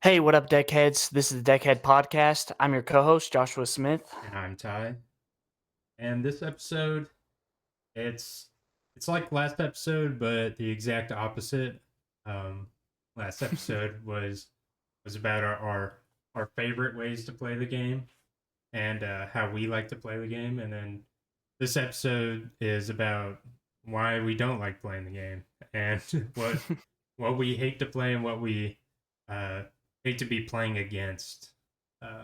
Hey, what up, Deckheads? This is the Deckhead Podcast. I'm your co host, Joshua Smith. And I'm Ty. And this episode, it's it's like last episode, but the exact opposite. Um, Last episode was about our favorite ways to play the game and how we like to play the game, and then this episode is about why we don't like playing the game and what we hate to play and what we uh, hate to be playing against. Uh,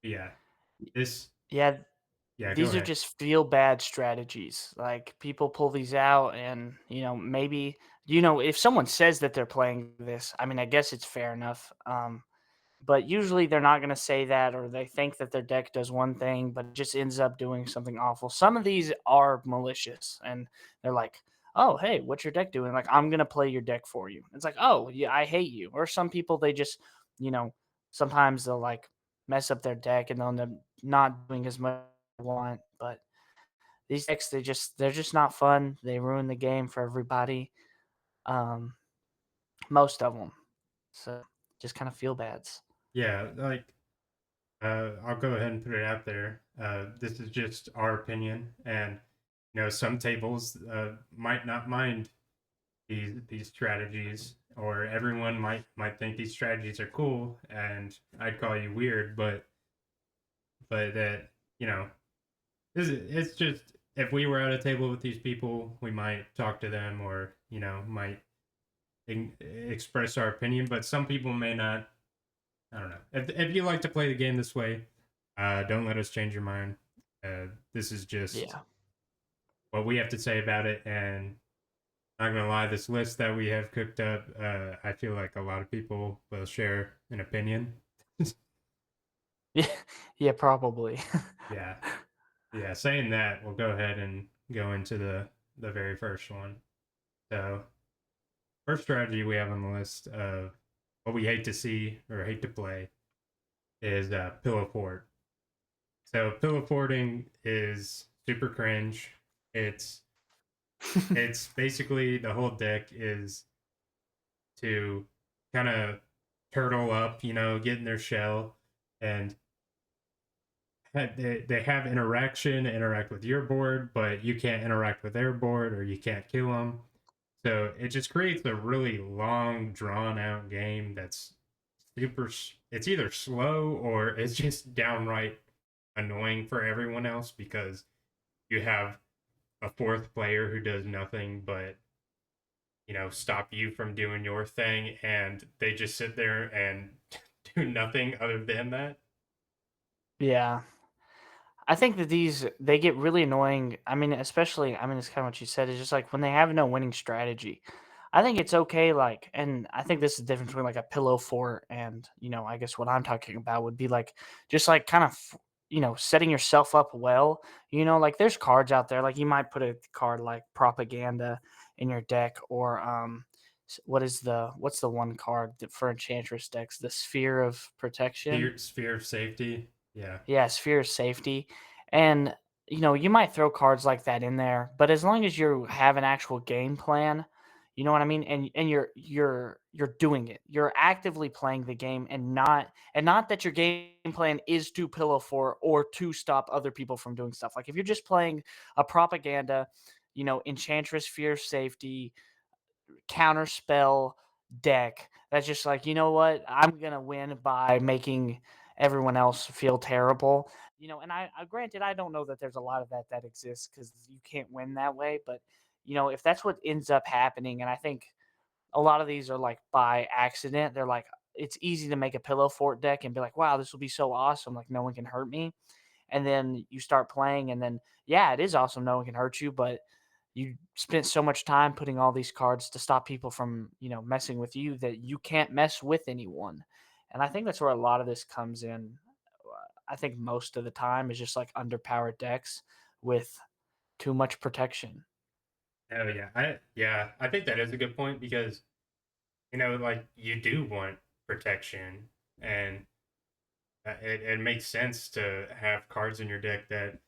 yeah, this Yeah, yeah. Go these are ahead. just feel bad strategies. Like, people pull these out, and, maybe, if someone says that they're playing this, I mean, I guess it's fair enough. But usually they're not going to say that, or they think that their deck does one thing, but it just ends up doing something awful. Some of these are malicious, and they're like, "Oh, hey, what's your deck doing?" Like, I'm going to play your deck for you. It's like, "Oh, yeah, I hate you." Or some people, they just, you know, sometimes they'll like mess up their deck and they'll end up not doing as much as they want. But these decks, they're just not fun. They ruin the game for everybody. Um, most of them. So just kind of feel bads. Yeah, I'll go ahead and put it out there. This is just our opinion, and some tables might not mind these strategies, or everyone might think these strategies are cool, and I'd call you weird, but that it's just if we were at a table with these people, we might talk to them, or might express our opinion, but some people may not. I don't know. If you like to play the game this way, don't let us change your mind. This is just Yeah. what we have to say about it. And not gonna lie, this list that we have cooked up, I feel like a lot of people will share an opinion. Yeah, yeah, probably. Yeah, yeah. Saying that, we'll go ahead and go into the very first one. So, first strategy we have on the list of what we hate to see or hate to play is pillow fort. So pillow forting is super cringe. It's it's basically the whole deck is to kind of turtle up, get in their shell, and they have interact with your board, but you can't interact with their board, or you can't kill them. So it just creates a really long, drawn out game that's super. It's either slow or it's just downright annoying for everyone else because you have a fourth player who does nothing but stop you from doing your thing, and they just sit there and do nothing other than that. Yeah. I think that they get really annoying. I mean, especially, I mean, it's kind of what you said. It's just like when they have no winning strategy. I think it's okay, like, and I think this is the difference between like a pillow fort and, I guess what I'm talking about would be like just like kind of, setting yourself up well. Like there's cards out there, like you might put a card like propaganda in your deck, or what's the one card for enchantress decks? The sphere of protection. Sphere of safety. Yeah. Yeah, sphere of safety. And, you might throw cards like that in there, but as long as you have an actual game plan, you know what I mean? And you're doing it. You're actively playing the game, and not that your game plan is to pillow for or to stop other people from doing stuff. Like if you're just playing a propaganda, enchantress, fear of safety, counterspell deck that's just like, you know what, I'm gonna win by making everyone else feel terrible. And I granted, I don't know that there's a lot of that exists because you can't win that way. But if that's what ends up happening, and I think a lot of these are like by accident, they're like, it's easy to make a pillow fort deck and be like, wow, this will be so awesome, like no one can hurt me. And then you start playing, and then yeah, it is awesome, no one can hurt you, but you spent so much time putting all these cards to stop people from, messing with you, that you can't mess with anyone. And I think that's where a lot of this comes in. I think most of the time is just like underpowered decks with too much protection. Oh yeah. I think that is a good point because like you do want protection, and it makes sense to have cards in your deck that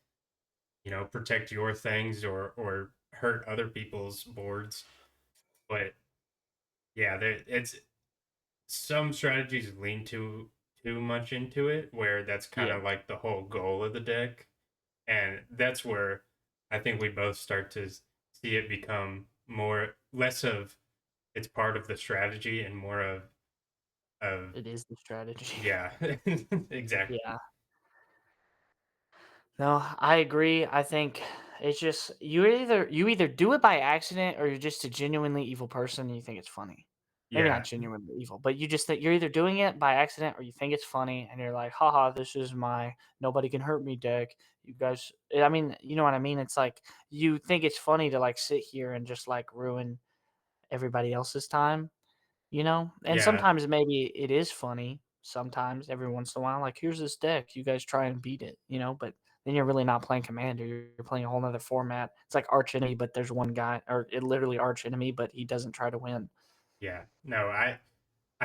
protect your things or hurt other people's boards. But yeah, it's some strategies lean too much into it, where that's kind Yeah, of like the whole goal of the deck, and that's where I think we both start to see it become more less of it's part of the strategy and more of it is the strategy. yeah, exactly. Yeah. No, I agree. I think it's just you either do it by accident or you're just a genuinely evil person and you think it's funny. Maybe not Yeah, genuinely evil, but you just think you're either doing it by accident or you think it's funny and you're like, haha, this is my nobody can hurt me deck. You guys I mean, you know what I mean? It's like you think it's funny to like sit here and just like ruin everybody else's time. You know? And yeah, sometimes maybe it is funny, sometimes, every once in a while, like, "Here's this deck, you guys try and beat it," you know? But then you're really not playing Commander, you're playing a whole whole 'nother format. It's like Arch Enemy, but there's one guy or it literally Arch Enemy, but he doesn't try to win. yeah. No, I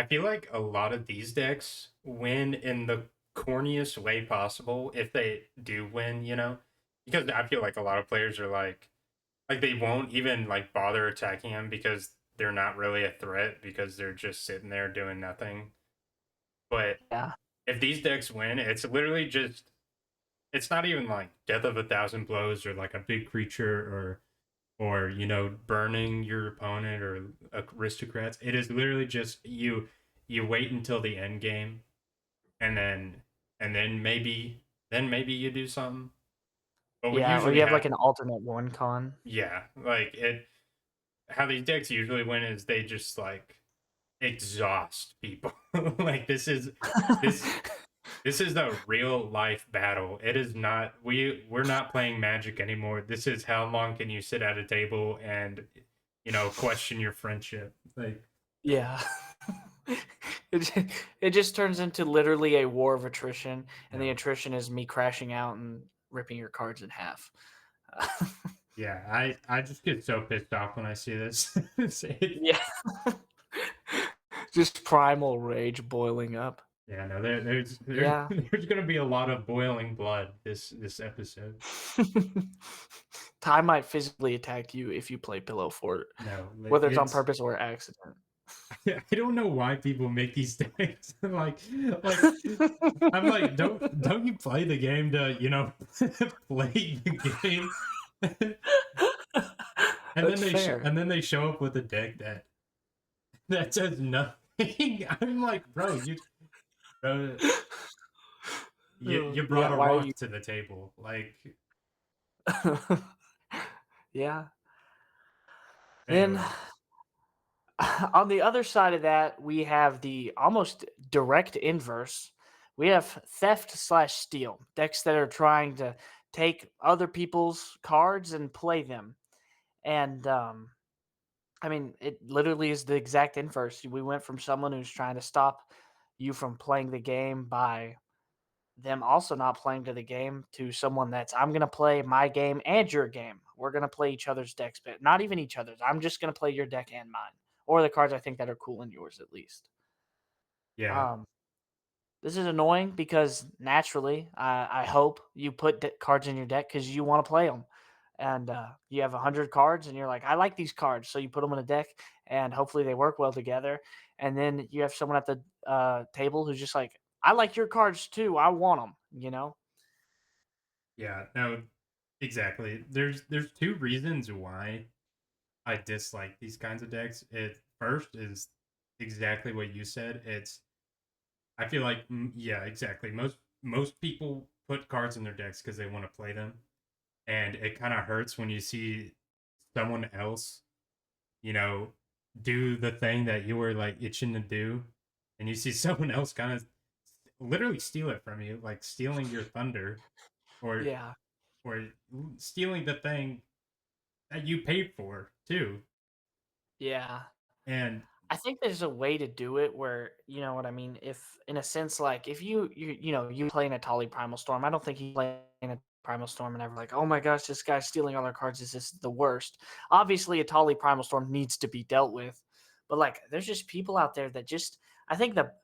feel like a lot of these decks win in the corniest way possible if they do win, because I feel like a lot of players are like they won't even like bother attacking him because they're not really a threat because they're just sitting there doing nothing. But Yeah. if these decks win, it's literally just it's not even like Death of a Thousand Blows or like a big creature or burning your opponent or aristocrats. It is literally just you wait until the end game and then maybe you do something. But we Yeah, or usually you have, like, have an alternate one con. yeah, like it how these decks usually win is they just like exhaust people. like this this is the real life battle. It is not we're not playing Magic anymore. This is how long can you sit at a table and question your friendship. Like Yeah. It just turns into literally a war of attrition, and the no. attrition is me crashing out and ripping your cards in half. Yeah, I just get so pissed off when I see this. Yeah. Just primal rage boiling up. Yeah, no, there's Yeah. there's gonna be a lot of boiling blood this episode. Ty might physically attack you if you play Pillow Fort, No, whether it's on it's purpose or accident. I don't know why people make these decks. like I'm like, don't you play the game to play the game? and then That's fair. they show up with a deck that says nothing. I'm like, bro, you brought Yeah, a why are you rock to the table. Like Yeah. Then anyway, on the other side of that, we have the almost direct inverse. We have theft slash steal decks that are trying to take other people's cards and play them. And I mean, it literally is the exact inverse. We went from someone who's trying to stop you from playing the game by them also not playing to the game to someone that's I'm gonna play my game and your game. We're gonna play each other's decks, but not even each other's. I'm just gonna play your deck and mine, or the cards I think that are cool in yours at least. yeah, Um, this is annoying because naturally, I hope you put cards in your deck because you want to play them, and you have 100 cards, and you're like, I like these cards, so you put them in a deck, and hopefully they work well together. And then you have someone at the table who's just like, I like your cards too, I want them. You know? yeah, no, exactly. There's two reasons why I dislike these kinds of decks. It first is exactly what you said. It's I feel like yeah, exactly. Most people put cards in their decks because they want to play them, and it kind of hurts when you see someone else, you know, do the thing that you were like itching to do, and you see someone else kind of literally steal it from you, like stealing your thunder, or Yeah. or stealing the thing that you paid for too. Yeah. And I think there's a way to do it where, you know what I mean? If in a sense, like if you play in a Tali Primal Storm, I don't think you play in a Primal Storm and ever like, oh my gosh, this guy's stealing all our cards. This is the worst. Obviously, a Tali Primal Storm needs to be dealt with, but like, there's just people out there that just. I think that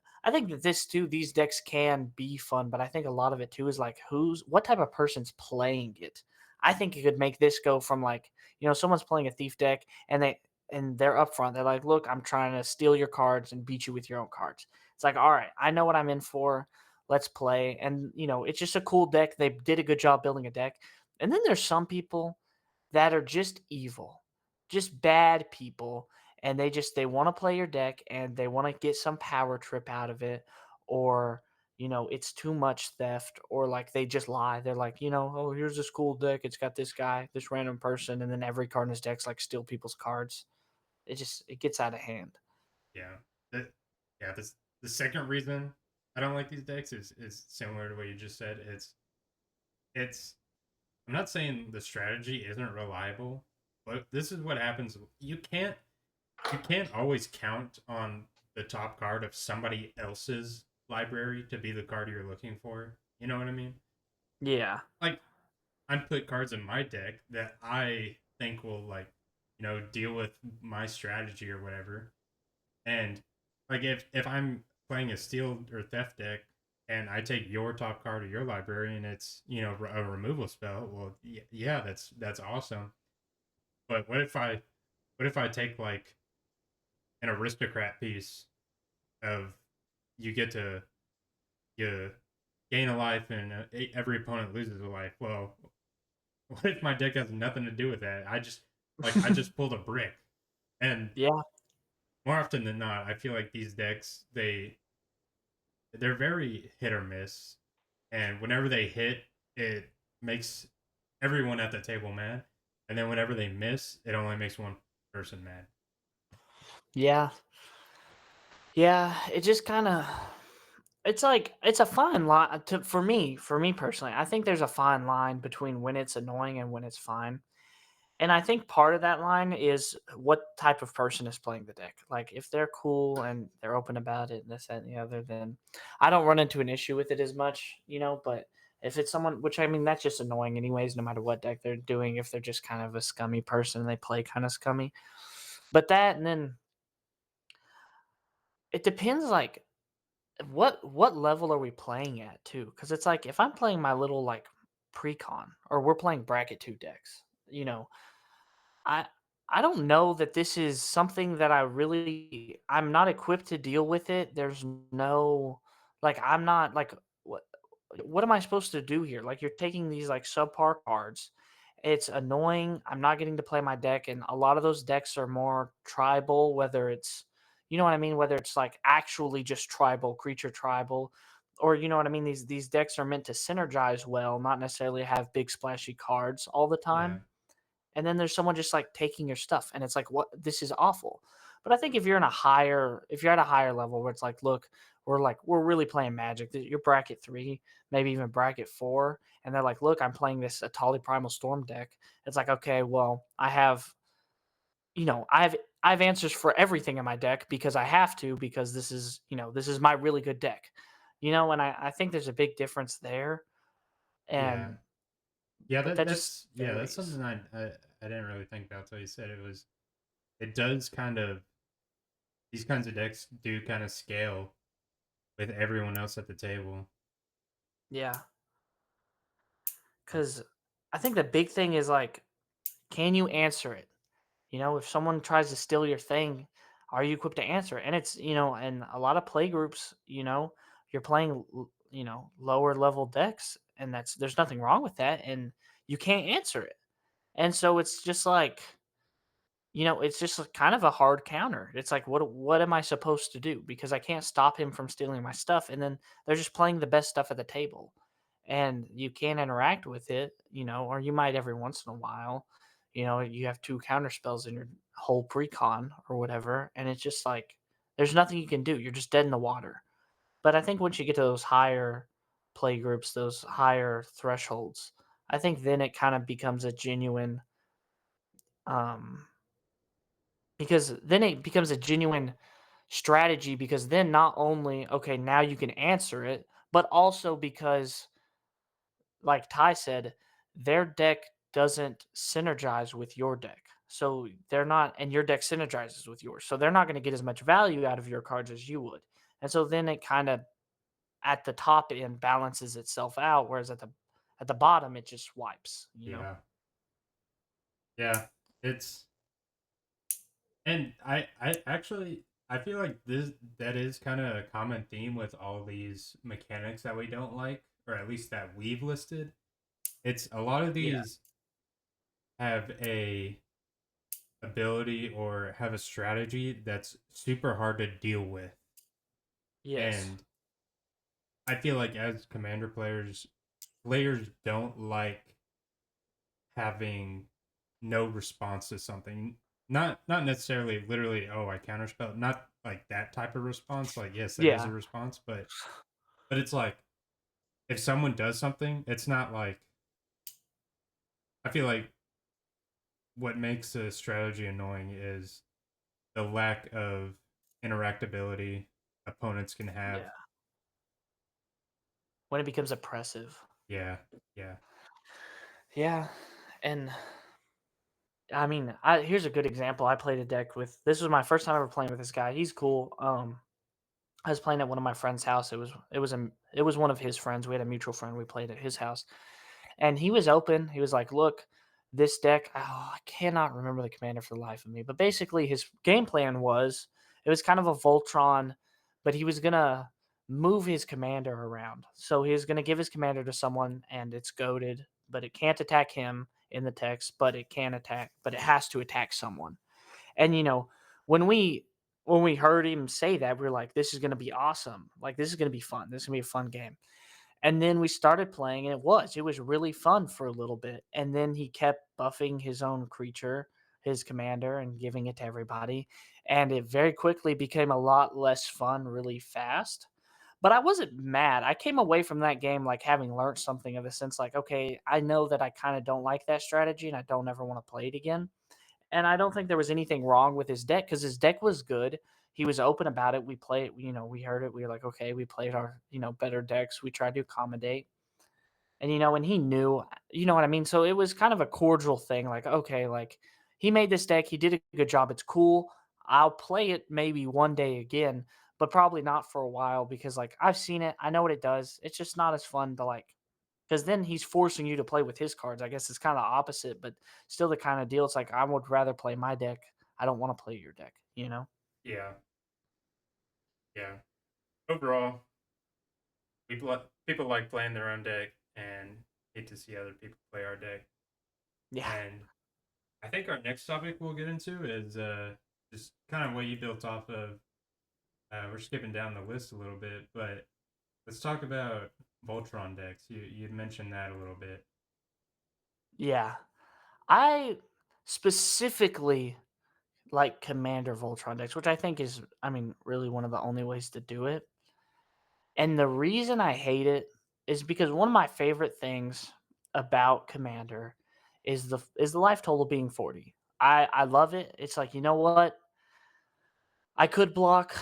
this too. These decks can be fun, but I think a lot of it too is like what type of person's playing it. I think it could make this go from like someone's playing a thief deck and and they're upfront. They're like, "Look, I'm trying to steal your cards and beat you with your own cards." It's like, "All right, I know what I'm in for. Let's play." And it's just a cool deck. They did a good job building a deck. And then there's some people that are just evil, just bad people, and they want to play your deck and they want to get some power trip out of it, or it's too much theft, or like they just lie. They're like, oh, here's this cool deck. It's got this guy, this random person, and then every card in his deck's like steal people's cards. It gets out of hand. Yeah. That, yeah, this the second reason I don't like these decks is similar to what you just said. It's I'm not saying the strategy isn't reliable, but this is what happens. You can't always count on the top card of somebody else's library to be the card you're looking for. You know what I mean? Yeah. Like I put cards in my deck that I think will deal with my strategy or whatever. And like if I'm playing a steal or theft deck and I take your top card of your library and it's a removal spell, well yeah, that's awesome. But what if I take like an aristocrat piece of you get to you gain a life and every opponent loses a life. Well, what if my deck has nothing to do with that? I just pulled a brick, and Yeah. more often than not, I feel like these decks they're very hit or miss, and whenever they hit, it makes everyone at the table mad, and then whenever they miss, it only makes one person mad. Yeah. Yeah. It just kind of. It's like it's a fine line for me personally. I think there's a fine line between when it's annoying and when it's fine. And I think part of that line is what type of person is playing the deck. Like if they're cool and they're open about it and this, that, and the other, then I don't run into an issue with it as much. But if it's someone, which I mean, that's just annoying anyways, no matter what deck they're doing, if they're just kind of a scummy person and they play kind of scummy. But that, and then it depends, like what level are we playing at too? Because it's like if I'm playing my little like pre-con or we're playing bracket two decks, you know, I I don't know that this is something that I'm not equipped to deal with it. There's no like I'm not like what what am I supposed to do here? Like you're taking these like subpar cards. It's annoying. I'm not getting to play my deck, and a lot of those decks are more tribal, whether it's you know what I mean, whether it's like actually just tribal, creature tribal, or you know what I mean. These decks are meant to synergize well, not necessarily have big splashy cards all the Yeah, time. And then there's someone just like taking your stuff, and it's like, what? This is awful. But I think if you're at a higher level where it's like, look, we're really playing Magic. You're bracket three, maybe even bracket four, and they're like, look, I'm playing this Atali Primal Storm deck. It's like, okay, well, I have answers for everything in my deck because I have to because this is my really good deck, and I think there's a big difference there, yeah, and yeah. but That that just that's yeah. That's varies. something I didn't really think about until you said it was. It does kind of these kinds of decks do kind of scale with everyone else at the table. Yeah. Like, Because I think the big thing is like, can you answer it? If someone tries to steal your thing, are you equipped to answer it? And and a lot of play groups, you're playing, lower level decks, and there's nothing wrong with that, and you can't answer it. And so it's just like, it's just kind of a hard counter. It's like, what am I supposed to do? Because I can't stop him from stealing my stuff, and then they're just playing the best stuff at the table, and you can't interact with it, or you might every once in a while. You have two counter spells in your whole precon or whatever, and it's just like there's nothing you can do. You're just dead in the water. But I think once you get to those higher play groups, those higher thresholds, I think then it kind of becomes a genuine um because then it becomes a genuine strategy because then not only okay now you can answer it, but also because like Ty said, their deck doesn't synergize with your deck, so they're not, and your deck synergizes with yours, so they're not going to get as much value out of your cards as you would. And so then it kind of at the top end balances itself out, whereas at the bottom it just wipes. yeah, yeah. It's And I actually I feel like this that is kind of a common theme with all these mechanics that we don't like, or at least that we've listed. It's a lot of Yeah. these have a ability or have a strategy that's super hard to deal with. Yes. And I feel like as commander players, players don't like having no response to something. Not necessarily literally, oh, I counterspell. Not like that type of response. Like, yes, there is a Yeah. response, but it's like if someone does something, it's not like I feel like what makes a strategy annoying is the lack of interactability opponents can have. Yeah. When it becomes oppressive. Yeah, yeah, Yeah. And I mean, here's a good example. I played a deck with this was my first time ever playing with this guy. He's cool. I was playing at one of my friend's house. It was one of his friends. We had a mutual friend. We played at his house. And he was open. He was like, "Look, this deck, I cannot remember the commander for the life of me, but basically his game plan was it was kind of a Voltron, but he was going to move his commander around. So he was going to give his commander to someone and it's goaded, but it can't attack him in the text, but it can attack, but it has to attack someone. And when we heard him say that, we were like, this is going to be awesome. Like this is going to be fun. This is going to be a fun game. And then we started playing, and it was really fun for a little bit. And then he kept buffing his own creature, his commander, and giving it to everybody. And it very quickly became a lot less fun really fast. But I wasn't mad. I came away from that game like having learned something of the sense like, okay, I know that I kind of don't like that strategy and I don't ever want to play it again. And I don't think there was anything wrong with his deck because his deck was good. He was open about it. We played, we heard it. We were like, okay, we played our, better decks. We tried to accommodate. And, and he knew, you know what I mean? So it was kind of a cordial thing. Like, okay, like he made this deck. He did a good job. It's cool. I'll play it maybe one day again, but probably not for a while because, like, I've seen it. I know what it does. It's just not as fun to, like, because then he's forcing you to play with his cards. I guess it's kind of opposite, but still the kind of deal. It's like I would rather play my deck. I don't want to play your deck, you know? yeah, yeah. Overall, people like playing their own deck and hate to see other people play our deck. Yeah. And I think our next topic we'll get into is just kind of what you built off of. We're skipping down the list a little bit, but let's talk about Voltron decks. You mentioned that a little bit. Yeah. I specifically like Commander Voltron decks, which I think is, I mean, really one of the only ways to do it. And the reason I hate it is because one of my favorite things about Commander is the life total being 40. I love it. It's like, you know what? I could block,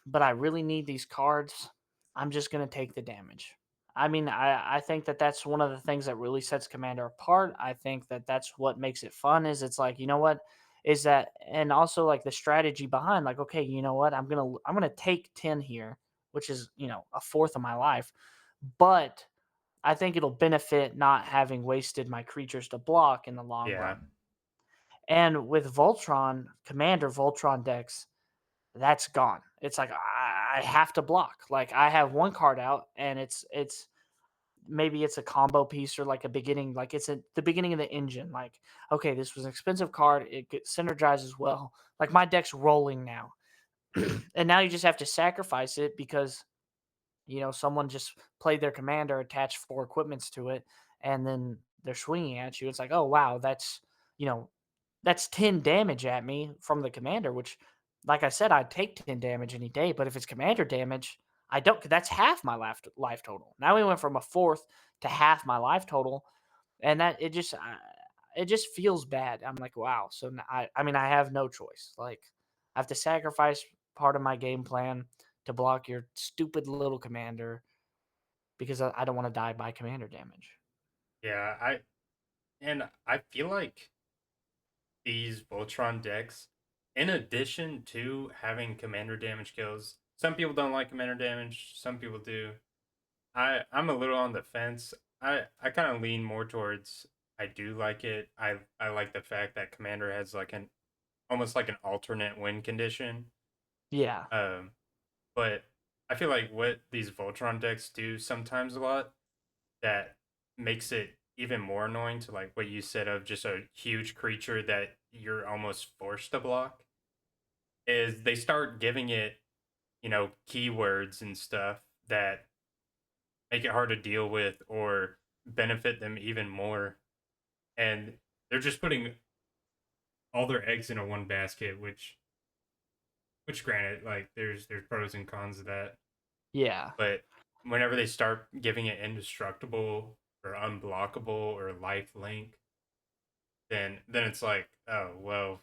but I really need these cards. I'm just going to take the damage. I mean, I think that that's one of the things that really sets Commander apart. I think that that's what makes it fun is it's like, you know what? Is that and also like the strategy behind like, okay, you know what? I'm going to take 10 here, which is, a fourth of my life. But I think it'll benefit not having wasted my creatures to block in the long Yeah, run. And with Voltron, Commander Voltron decks, that's gone. It's like I have to block. Like I have one card out, and it's maybe it's a combo piece or like a beginning, like it's at the beginning of the engine. Like okay, this was an expensive card. Synergizes well. Like my deck's rolling now, and now you just have to sacrifice it because someone just played their commander, attached four equipments to it, and then they're swinging at you. It's like oh wow, you know that's 10 damage at me from the commander, which, like I said, I'd take 10 damage any day. But if it's commander damage, I don't. That's half my life total. Now we went from a fourth to half my life total, and that it just feels bad. I'm like, wow. So I mean, I have no choice. Like, I have to sacrifice part of my game plan to block your stupid little commander because I don't want to die by commander damage. yeah. I feel like these Voltron decks, in addition to having commander damage kills, some people don't like commander damage. Some people do. I'm a little on the fence. I kind of lean more towards I do like it. I like the fact that commander has like an almost like an alternate win condition. Yeah. Um, but I feel like what these Voltron decks do sometimes a lot that makes it even more annoying to like what you said of just a huge creature that you're almost forced to block is they start giving it, keywords and stuff that make it hard to deal with or benefit them even more. And they're just putting all their eggs in a one basket, which granted, like there's pros and cons of that. Yeah. But whenever they start giving it indestructible or unblockable or life link, then it's like, oh well,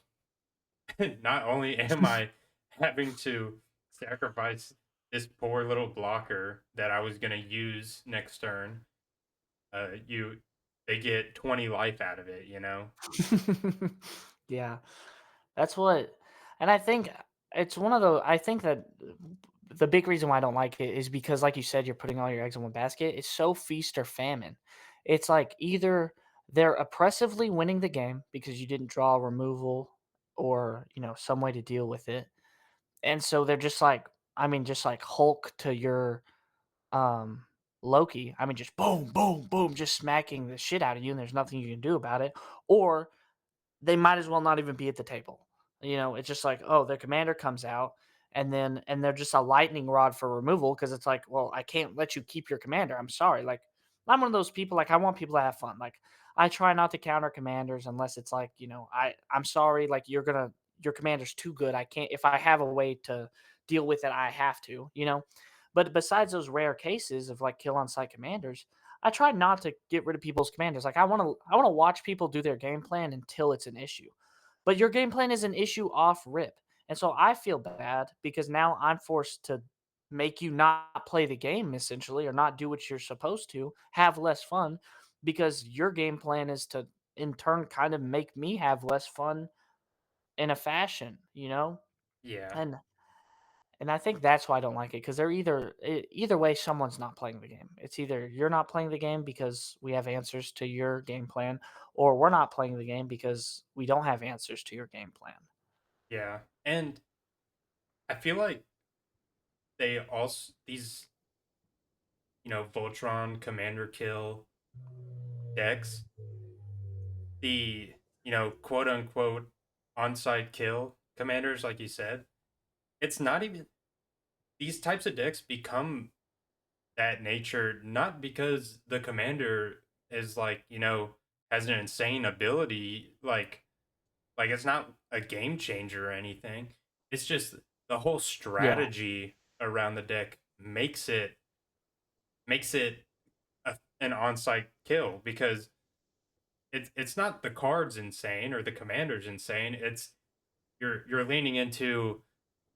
not only am I having to sacrifice this poor little blocker that I was gonna use next turn, you they get 20 life out of it, you know? Yeah. That's what and I think it's one of the I think that the big reason why I don't like it is because, like you said, you're putting all your eggs in one basket. It's so feast or famine. It's like either they're oppressively winning the game because you didn't draw a removal or, some way to deal with it. And so they're just like, I mean, just like Hulk to your um Loki. I mean, just boom, boom, boom, just smacking the shit out of you, and there's nothing you can do about it. Or they might as well not even be at the table. It's just like, oh, their commander comes out and they're just a lightning rod for removal because it's like, well, I can't let you keep your commander. I'm sorry. Like, I'm one of those people, like I want people to have fun. Like I try not to counter commanders unless it's like, I'm sorry, like your commander's too good. I can't if I have a way to deal with it, I have to. But besides those rare cases of like kill on site commanders, I try not to get rid of people's commanders. Like I want to watch people do their game plan until it's an issue. But your game plan is an issue off rip. And so I feel bad because now I'm forced to make you not play the game essentially or not do what you're supposed to, have less fun because your game plan is to in turn kind of make me have less fun in a fashion. Yeah. And and I think that's why I don't like it because they're either way, someone's not playing the game. It's either you're not playing the game because we have answers to your game plan, or we're not playing the game because we don't have answers to your game plan. Yeah. And I feel like they also these, Voltron Commander Kill decks, the, quote unquote on-site kill commanders, like you said, it's not even these types of decks become that nature not because the commander is like, has an insane ability, like it's not a game changer or anything. It's just the whole Yeah, strategy around the deck makes it an on-site kill because it's not the cards insane or the commander's insane. It's you're leaning into,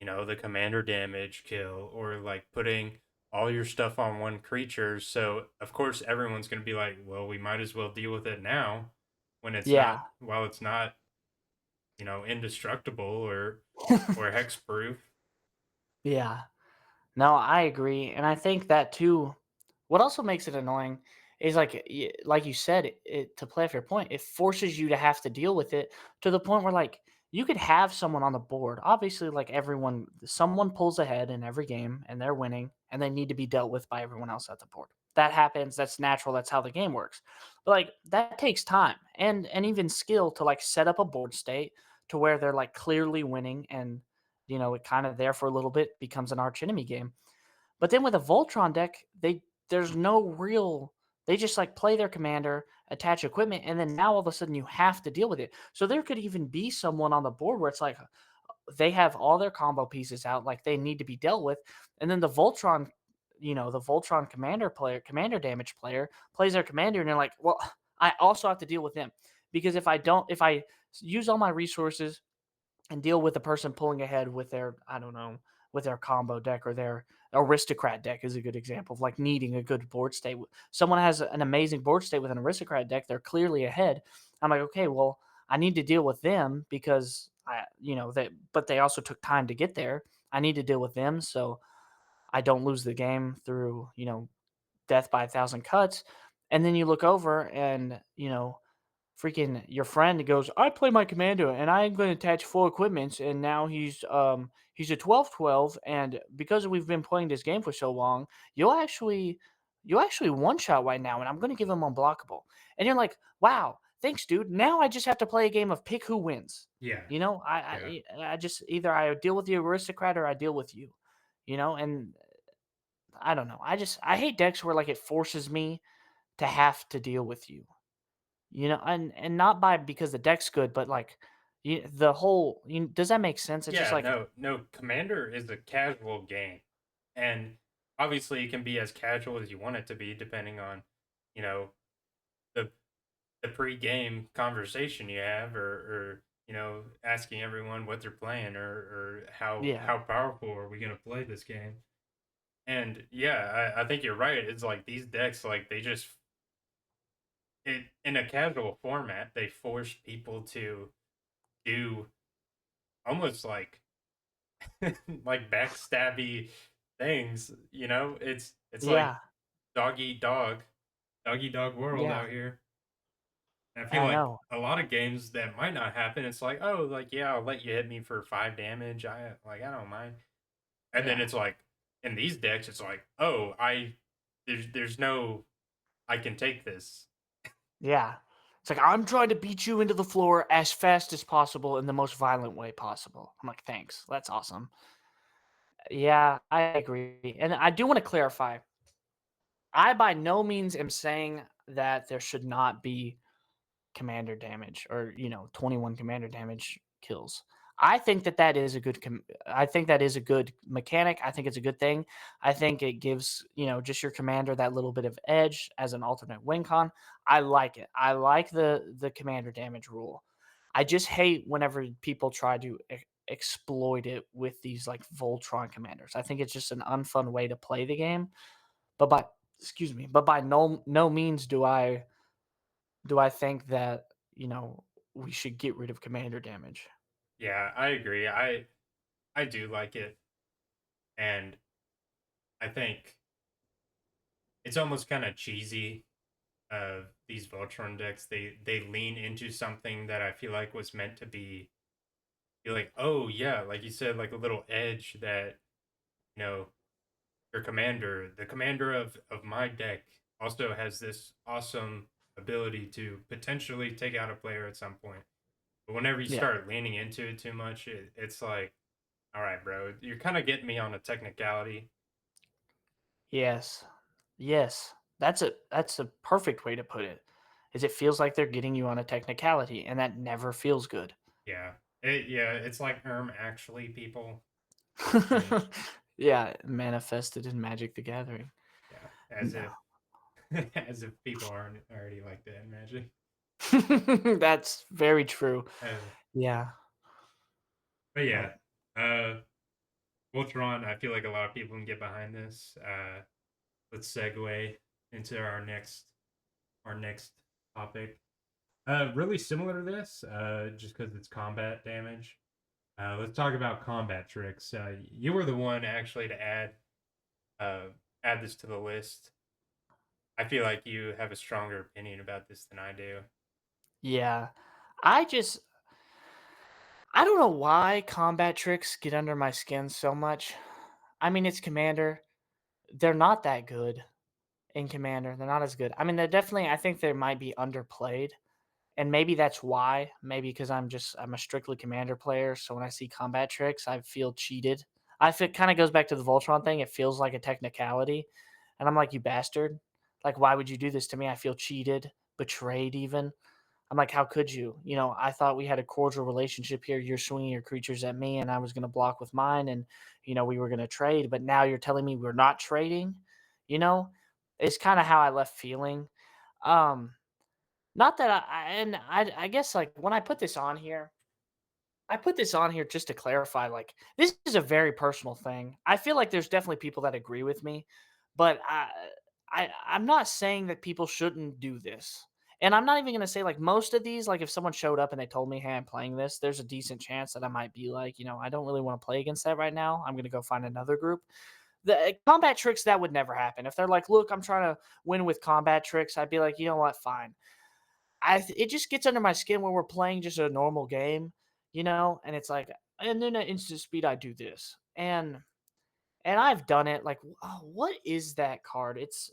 the commander damage kill or like putting all your stuff on one creature. So of course everyone's gonna be like, well, we might as well deal with it now when it's not yeah, while it's not, indestructible or hexproof. yeah. No, I agree, and I think that too. What also makes it annoying is like you said, to play off your point, it forces you to have to deal with it to the point where like you could have someone on the board. Obviously, like someone pulls ahead in every game and they're winning, and they need to be dealt with by everyone else at the board. That happens. That's natural. That's how the game works. But like that takes time and even skill to like set up a board state to where they're like clearly winning and it kind of there for a little bit becomes an arch enemy game. But then with a Voltron deck, there's no real they just like play their commander, attach equipment, and then now all of a sudden you have to deal with it. So there could even be someone on the board where it's like they have all their combo pieces out, like they need to be dealt with, and then the Voltron commander damage player plays their commander, and they're like, well, I also have to deal with them because if I use all my resources and deal with the person pulling ahead with their I don't know with their combo deck or their aristocrat deck is a good example of like needing a good board state. Someone has an amazing board state with an aristocrat deck, they're clearly ahead. I'm like, okay, well, I need to deal with them because but they also took time to get there. I need to deal with them so I don't lose the game through death by a thousand cuts. And then you look over and freaking your friend goes, "I play my commander and I'm going to attach 4 equipments and now he's a 12-12 and because we've been playing this game for so long, you'll actually one shot right now and I'm going to give him unblockable." And you're like, "Wow, thanks dude. Now I just have to play a game of pick who wins." Yeah, You know, yeah, I just either I deal with the aristocrat or I deal with you. You know, and I don't know. I hate decks where like it forces me to have to deal with you. You know, and not by because the deck's good, but like the whole does that make sense? It's just yeah. like No, no. Commander is a casual game, and obviously it can be as casual as you want it to be, depending on, you know, the pre-game conversation you have, or asking everyone what they're playing, or yeah. how powerful are we gonna play this game. And yeah, I think you're right. It's like these decks, like they just it in a casual format, they force people to do almost like like backstabby things. It's like Yeah. dog eat dog, dog eat dog world Yeah. out here. And I feel I like know. a lot of games that might not happen, it's like, oh, like yeah, I'll let you hit me for 5 damage. I don't mind. And then Yeah. it's like in these decks, it's like, oh, there's no I can take this. Yeah. It's like I'm trying to beat you into the floor as fast as possible in the most violent way possible. I'm like, "Thanks. That's awesome." Yeah, I agree. And I do want to clarify. I by no means am saying that there should not be commander damage or 21 commander damage kills. I think that that is a good I think that is a good mechanic. I think it's a good thing. I think it gives just your commander that little bit of edge as an alternate win con. I like it. I like the commander damage rule. I just hate whenever people try to exploit it with these like Voltron commanders. I think it's just an unfun way to play the game. But by excuse me, but by no means do I think that, we should get rid of commander damage. Yeah, I agree. I do like it, and I think it's almost kind of cheesy. These Voltron decks, they lean into something that I feel like was meant to be like, oh yeah, like you said, like a little edge that you know your commander, the commander of my deck, also has this awesome ability to potentially take out a player at some point. But whenever you Yeah. start leaning into it too much, it's like, all right, bro, you're kind of getting me on a technicality. Yes. Yes. That's a perfect way to put it. Is it feels like they're getting you on a technicality, and that never feels good. Yeah, yeah, it's like actually people, and Yeah, manifested in Magic the Gathering. yeah, as No. if as if people aren't already like that in Magic. That's very true. Uh, Yeah, but but yeah, uh, Voltron, I feel like a lot of people can get behind this. Let's segue into our next topic. Really similar to this, just because it's combat damage. Let's talk about combat tricks. You were the one actually to uh, add this to the list. I feel like you have a stronger opinion about this than I do. yeah. I just I don't know why combat tricks get under my skin so much. I mean, it's Commander. They're not that good in Commander. They're not as good. I mean, they're definitely I think they might be underplayed, and maybe that's why. Maybe because I'm a strictly Commander player, so when I see combat tricks, I feel cheated. I feel kind of goes back to the Voltron thing. It feels like a technicality, and I'm like, you bastard! Like, why would you do this to me? I feel cheated, betrayed, even. I'm like, how could you? I thought we had a cordial relationship here. You're swinging your creatures at me, and I was going to block with mine, and we were going to trade. But now you're telling me we're not trading. You know, it's kind of how I left feeling. Um, Not that and I guess like when I put this on here just to clarify. Like, this is a very personal thing. I feel like there's definitely people that agree with me, but I'm not saying that people shouldn't do this. And I'm not even gonna say like most of these, like if someone showed up and they told me, "Hey, I'm playing this," there's a decent chance that I might be like, I don't really want to play against that right now. I'm gonna go find another group. The combat tricks that would never happen. If they're like, "Look, I'm trying to win with combat tricks," I'd be like, "You know what? Fine." it just gets under my skin when we're playing just a normal game, and it's like, and then at instant speed I do this. And I've done it like, what is that card? It's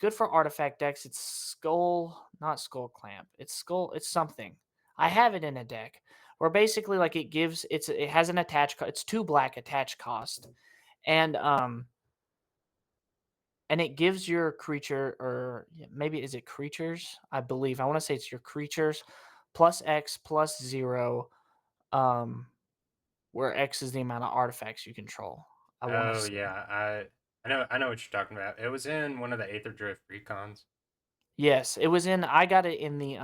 good for artifact decks. It's skull, not skull clamp. It's skull, it's something. I have it in a deck where basically like it has an it's 2 black attached cost. And and it gives your creature, or yeah, maybe is it creatures? I believe. I want to say it's your creatures plus X plus 0, um, where X is the amount of artifacts you control. I want to Oh say. yeah, I know what you're talking about. It was in one of the Aether Drift recons. Yes, it was in I got it in the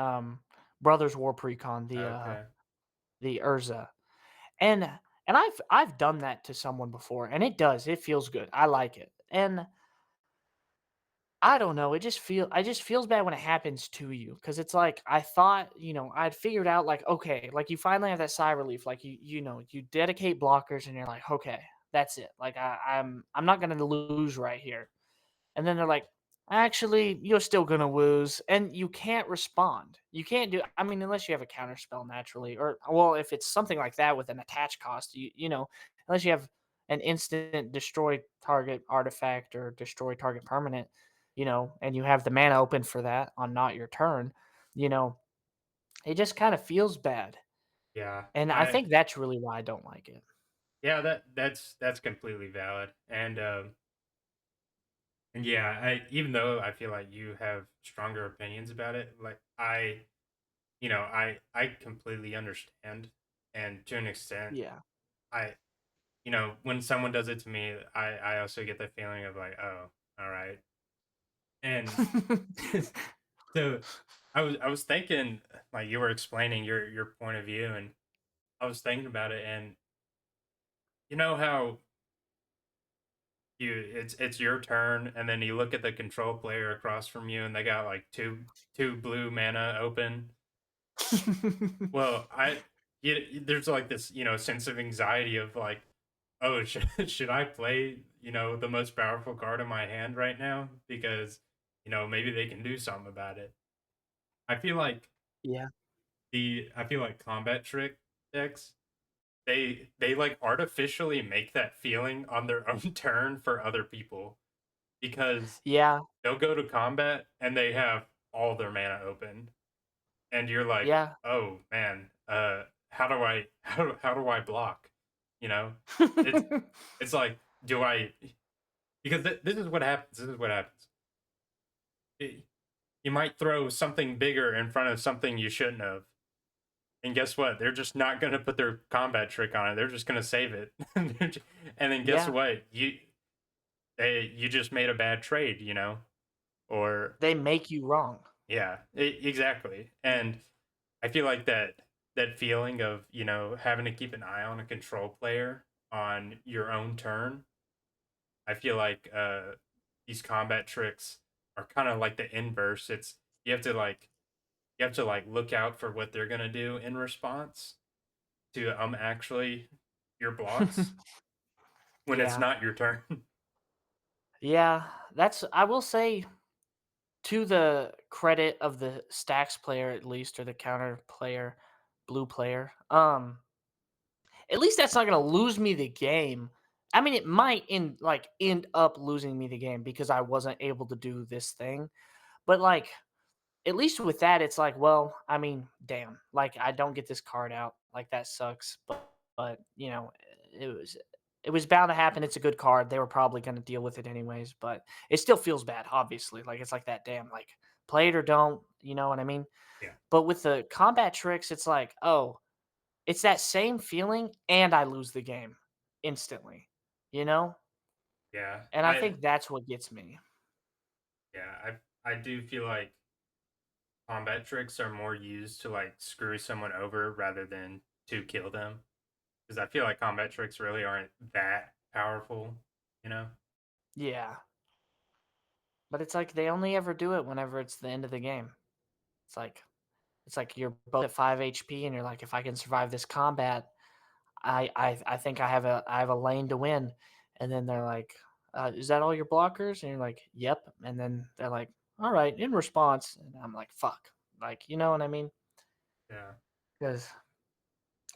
Brothers War Precon, Okay. the Urza. And I've done that to someone before, and it feels good. I like it. And I don't know, it just feels bad when it happens to you, because it's like I thought, I'd figured out like, okay, like you finally have that sigh of relief, like you dedicate blockers and you're like, okay, that's it. Like I'm not gonna lose right here. And then they're like, actually, you're still gonna lose, and you can't respond. You can't do. I mean, unless you have a counter spell naturally, or well, if it's something like that with an attach cost, unless you have an instant destroy target artifact or destroy target permanent, and you have the mana open for that on not your turn, you know, it just kind of feels bad, Yeah. and I I think that's really why I don't like it. Yeah, that's completely valid. And yeah, I even though I feel like you have stronger opinions about it, like I completely understand, and to an extent, Yeah. I when someone does it to me, I also get the feeling of like, oh, all right. And so I was thinking, like you were explaining your point of view, and I was thinking about it, and you know how it's your turn, and then you look at the control player across from you, and they got like two blue mana open. Well, there's like this sense of anxiety of like, oh, should I play the most powerful card in my hand right now, because maybe they can do something about it. I feel like Yeah. I feel like combat trick decks, they like artificially make that feeling on their own turn for other people, because Yeah. they'll go to combat and they have all their mana open, and you're like, Yeah. oh man, how do I how do I block? You know, it's it's like, do I? Because this is what happens. This is what happens. It- you might throw something bigger in front of something you shouldn't have. And guess what? They're just not going to put their combat trick on it. They're just going to save it. And then guess Yeah. what? You just made a bad trade, or They make you wrong. yeah, exactly. And I feel like that feeling of, having to keep an eye on a control player on your own turn. I feel like these combat tricks are kind of like the inverse. It's you have to like look out for what they're going to do in response to actually your blocks when it's Yeah. not your turn. Yeah, I will say, to the credit of the stacks player at least, or the counter player, blue player, at least that's not gonna lose me the game. I mean, it might end up losing me the game because I wasn't able to do this thing, but, like, at least with that, it's like, well, I mean, damn, like, I don't get this card out, like, that sucks, but, it was it was bound to happen. It's a good card. They were probably gonna deal with it anyways, but it still feels bad, obviously. Like, it's like that, damn, like, play it or don't, you know what I mean? Yeah. But with the combat tricks, it's like, oh, it's that same feeling, and I lose the game instantly, you know? Yeah. And I think that's what gets me. I do feel like combat tricks are more used to like screw someone over rather than to kill them, because I feel like combat tricks really aren't that powerful, you know? Yeah. But it's like they only ever do it whenever it's the end of the game. It's like you're both at 5 HP and you're like, if I can survive this combat, I think I have a lane to win. And then they're like, is that all your blockers? And you're like, yep. And then they're like, all right, in response. And I'm like, fuck. Like, you know what I mean? Yeah. Because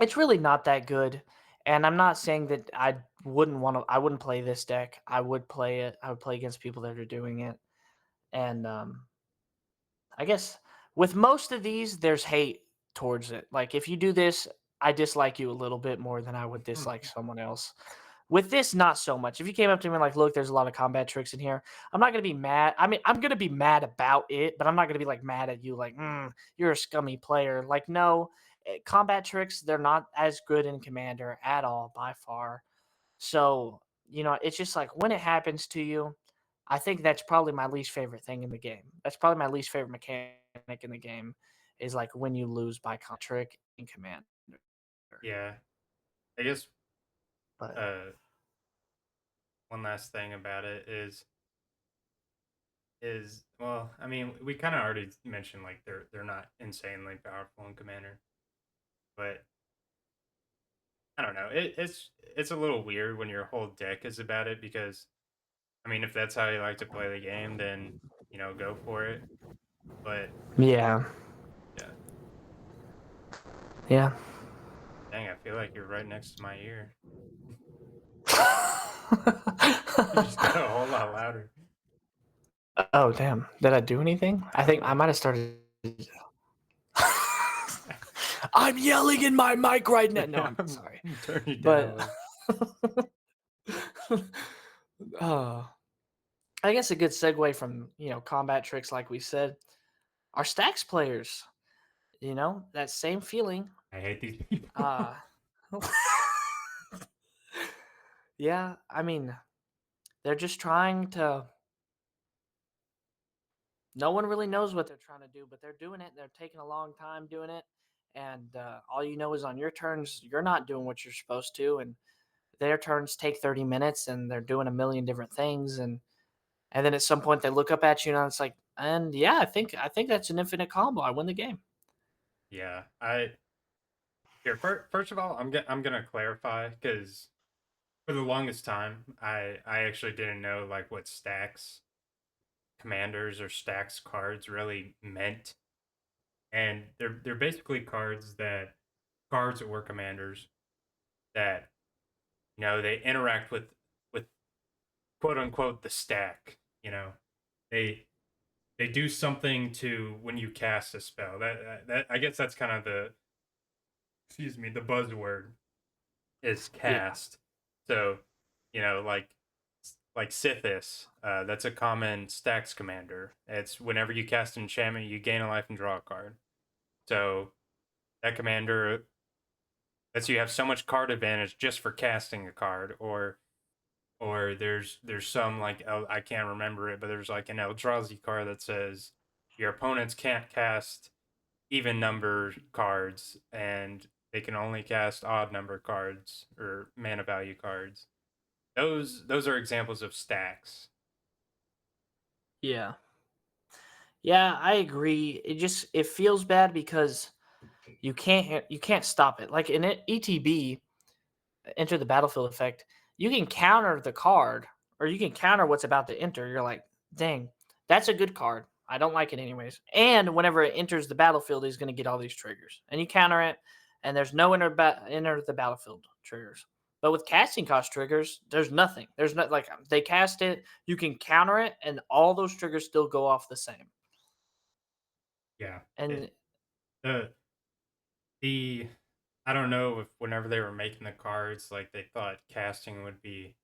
it's really not that good. And I'm not saying that I wouldn't play this deck. I would play it. I would play against people that are doing it. And I guess with most of these, there's hate towards it. Like if you do this, I dislike you a little bit more than I would dislike someone else. With this, not so much. If you came up to me and like, look, there's a lot of combat tricks in here, I'm not gonna be mad. I mean, I'm gonna be mad about it, but I'm not gonna be like mad at you, like, you're a scummy player. Like, no, combat tricks, they're not as good in Commander at all by far. So, it's just like when it happens to you, I think that's probably my least favorite thing in the game. That's probably my least favorite mechanic in the game is like when you lose by trick in Commander. Yeah. I guess But uh one last thing about it is well, I mean, we kind of already mentioned like they're not insanely powerful in Commander, but I don't know. It's a little weird when your whole deck is about it because I mean, if that's how you like to play the game, then go for it. But yeah, yeah, yeah. dang, I feel like you're right next to my ear. You just got a whole lot louder. Oh, damn. Did I do anything? I I don't think I know. might have started. I'm yelling in my mic right now. No, I'm I'm sorry. turn you down a But little. uh, I guess a good segue from, combat tricks, like we said, are stacks players. That same feeling. I hate these people. Uh, yeah, I mean, they're just trying to. No one really knows what they're trying to do, but they're doing it. They're taking a long time doing it. And all you know is on your turns, you're not doing what you're supposed to. And their turns take 30 minutes and they're doing a million different things. And then at some point they look up at you and it's like, and yeah, I think that's an infinite combo. I win the game. Yeah, I here first of all, I'm gonna clarify because for the longest time, I actually didn't know like what stacks commanders or stacks cards really meant, and they're basically cards that were commanders that they interact with quote unquote the stack. They they do something to when you cast a spell. That I guess that's kind of the excuse me the buzzword is Yeah. cast. So, like Sithis, that's a common stacks commander. It's whenever you cast an enchantment, you gain a life and draw a card. So that commander lets you have so much card advantage just for casting a card, or there's some like I can't remember it, but there's like an Eldrazi card that says your opponents can't cast even number cards and they can only cast odd number cards or mana value cards. Those are examples of stacks. Yeah. Yeah, I agree. It feels bad because you can't stop it. Like in ETB, enter the battlefield effect, you can counter the card or you can counter what's about to enter. You're like, dang, that's a good card. I don't like it anyways. And whenever it enters the battlefield, he's going to get all these triggers. And you counter it, and there's no enter the battlefield triggers. But with casting cost triggers, there's nothing. There's not like they cast it, you can counter it, and all those triggers still go off the same. Yeah. And The the I don't know if whenever they were making the cards, like they thought casting would be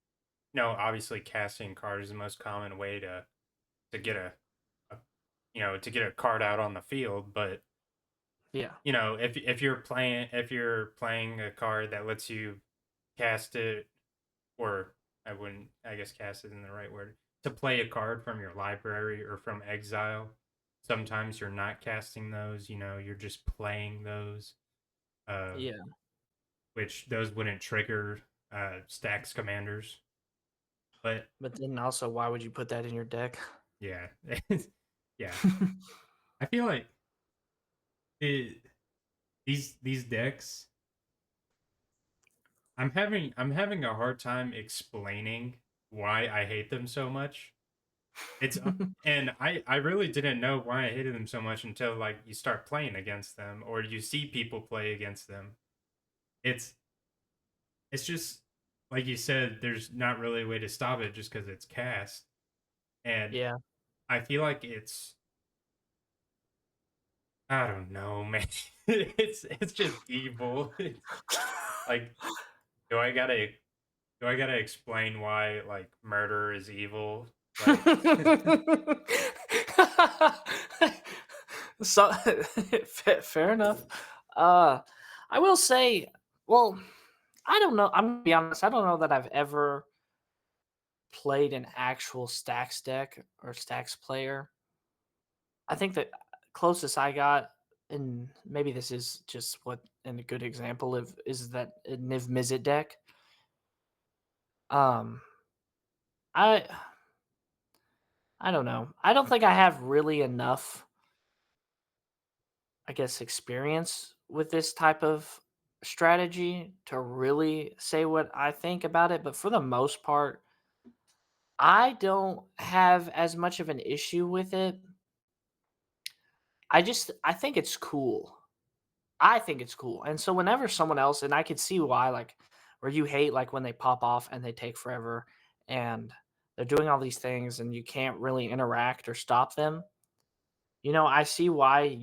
no, obviously casting card is the most common way to get a to get a card out on the field, but yeah, if you're playing a card that lets you cast it, or I guess cast isn't the right word, to play a card from your library or from exile. Sometimes you're not casting those, you're just playing those, uh, yeah. which those wouldn't trigger stacks commanders. But But then also, why would you put that in your deck? yeah, yeah, I feel like it, these decks. I'm having a hard time explaining why I hate them so much It's and I really didn't know why I hated them so much until like you start playing against them or you see people play against them. It's it's just like you said, there's not really a way to stop it just because it's cast. And Yeah. I feel like I don't know, man. It's just evil. It's like, do I gotta do I gotta explain why like murder is evil? Like, So fair enough. Uh, I will say, well, I don't know. I'm gonna be honest. I don't know that I've ever played an actual stacks deck or stacks player. I think the closest I got, and maybe this is just what and a good example of is that a Niv Mizzet deck. Um, I I don't know. I don't think I have really enough, I guess, experience with this type of strategy to really say what I think about it. But for the most part, I don't have as much of an issue with it. I think it's cool. I think it's cool. And so whenever someone else, and I could see why, like where you hate like when they pop off and they take forever and they're doing all these things and you can't really interact or stop them. I see why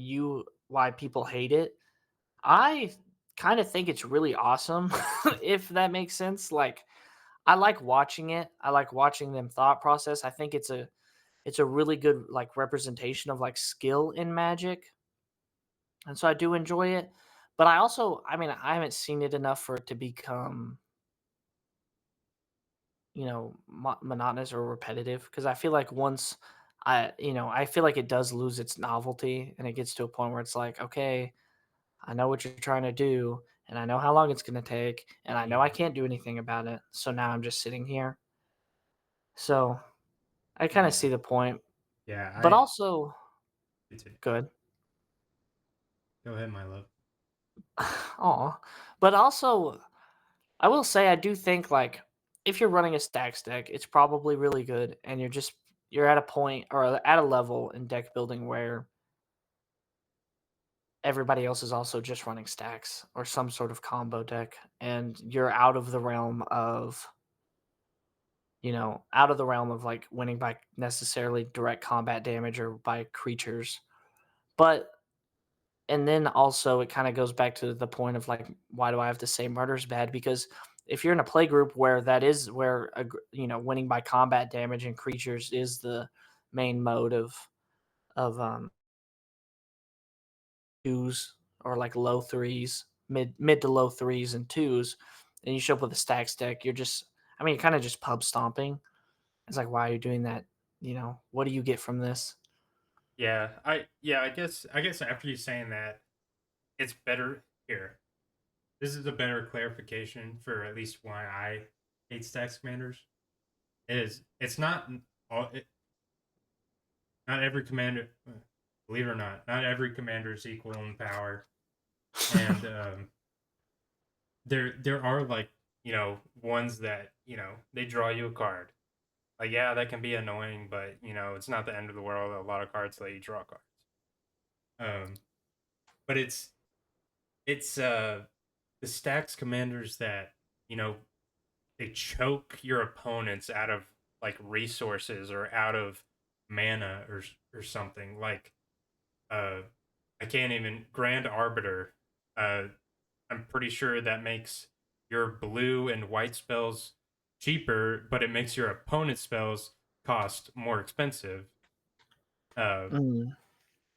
people hate it. I kind of think it's really awesome, if that makes sense. Like I like watching it. I like watching them thought process. I think it's a really good like representation of like skill in magic. And so I do enjoy it. But I mean, I haven't seen it enough for it to become, monotonous or repetitive because I feel like once I feel like it does lose its novelty and it gets to a point where it's like, okay, I know what you're trying to do, and I know how long it's going to take, and I know I yeah, can't do anything about it. So now I'm just sitting here. So I kind of yeah, see the point, yeah. but also It's a, good. go ahead, my love. Aw. But also, I will say I do think like if you're running a stacks deck, it's probably really good, and you're at a point or at a level in deck building where everybody else is also just running stacks or some sort of combo deck, and you're out of the realm of like winning by necessarily direct combat damage or by creatures. But and then also it kind of goes back to the point of like, why do I have to say murder's bad? Because if you're in a play group where that is where winning by combat damage and creatures is the main mode of twos or like low threes, mid to low threes and twos, and you show up with a stacks deck, I mean, you're kind of just pub stomping. It's like, why are you doing that? What do you get from this? Yeah, I guess after you saying that, it's better here. This is a better clarification for at least why I hate stacks commanders. Is it's not all not every commander, believe it or not every commander is equal in power, and there are like ones that they draw you a card. Like yeah, that can be annoying, but it's not the end of the world. A lot of cards let you draw cards. Um, but it's the stacks commanders that you know they choke your opponents out of like resources or out of mana or something like uh I can't even Grand Arbiter. uh I'm pretty sure that makes your blue and white spells cheaper, but it makes your opponent's spells cost more expensive. uh Mm.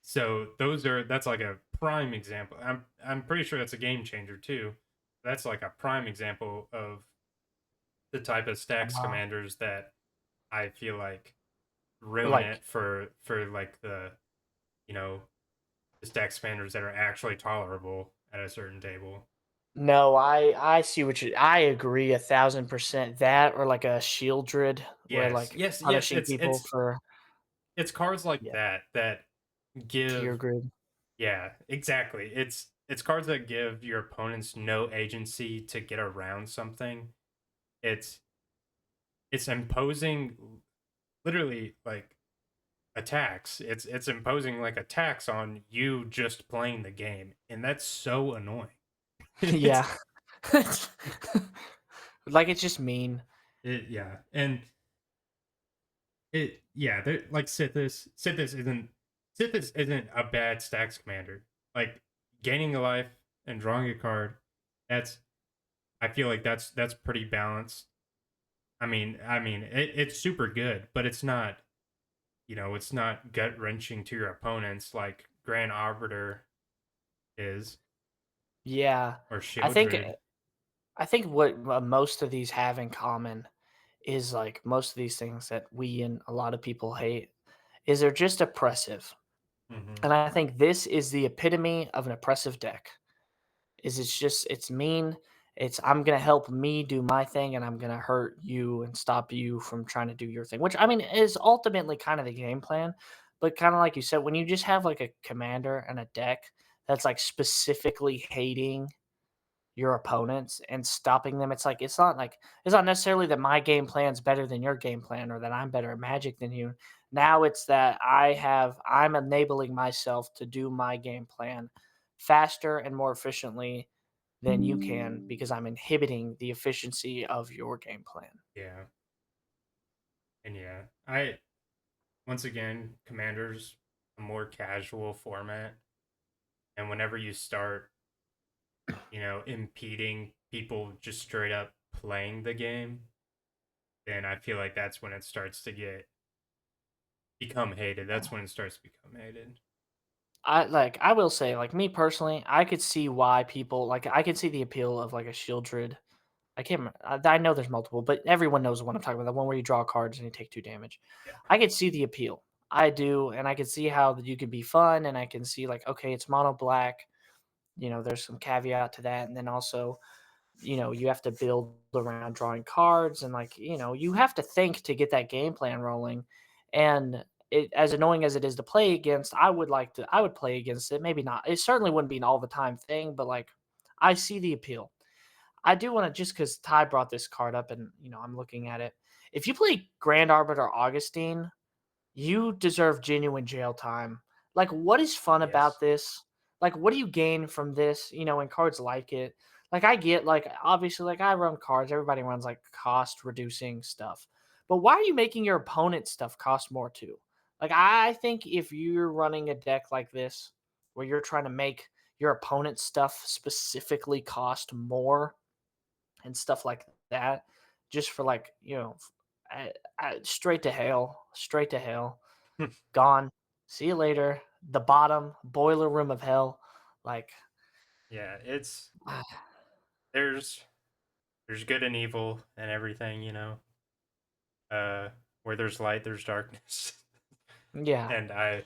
so that's like a prime example. I'm pretty sure that's a game changer too. That's like a prime example of the type of stacks Wow. commanders that I feel like ruin Like, it for like you know the stacks commanders that are actually tolerable at a certain table. no, I see what I agree 1,000%. That or like a shield Shieldred where Yes, like yes, yes. punishing It's people it's for it's cards like yeah, that tier give grid. yeah, exactly. It's cards that give your opponents no agency to get around something. It's it's imposing literally like a tax. It's imposing like a tax on you just playing the game, and that's so annoying. It's Yeah. Like, it's just mean. yeah, and yeah, like Sithis isn't a bad stacks commander. Like gaining a life and drawing a card, that's I feel like that's pretty balanced. It's super good, but it's not, it's not gut wrenching to your opponents like Grand Arbiter is, Yeah. or I think Shieldred. I think what most of these have in common is, like, most of these things that we and a lot of people hate is they're just oppressive, Hmm. and I think this is the epitome of an oppressive deck. Is it's mean, it's I'm gonna help me do my thing, and I'm gonna hurt you and stop you from trying to do your thing, which, I mean, is ultimately kind of the game plan, but kinda like you said, when you just have, like, a commander and a deck that's, like, specifically hating your opponents and stopping them. It's not necessarily that my game plan's better than your game plan or that I'm better at Magic than you. Now it's that I'm enabling myself to do my game plan faster and more efficiently than you can because I'm inhibiting the efficiency of your game plan. Yeah, and yeah, I once again, Commander's a more casual format, and whenever you start, impeding people just straight up playing the game, then I feel like that's when it starts to become hated. That's when it starts to become hated. I will say, like, me personally, I could see why people like I could see the appeal of like a Shieldred. I can't remember. I know there's multiple, but everyone knows the one I'm talking about. The one where you draw cards and you take 2 damage. Yeah. I could see the appeal. I do, and I can see how that you could be fun, and I can see like, okay, it's mono black. There's some caveat to that, and then also, you have to build around drawing cards, and like, you have to think to get that game plan rolling. And it, as annoying as it is to play against, I would play against it. Maybe not. It certainly wouldn't be an all the time thing, but like, I see the appeal. I do want to just because Ty brought this card up and I'm looking at it. If you play Grand Arbiter Augustine, you deserve genuine jail time. Like, what is fun about Yes. this? Like, what do you gain from this? And cards like it. Like, I get, like, obviously, like, I run cards. Everybody runs, like, cost reducing stuff. But why are you making your opponent's stuff cost more, too? Like, I think if you're running a deck like this, where you're trying to make your opponent's stuff specifically cost more, and stuff like that, just for like straight to hell, straight to hell, gone. See you later. The bottom boiler room of hell. Like, Yeah, there's there's good and evil and everything, uh where there's light there's darkness. yeah, And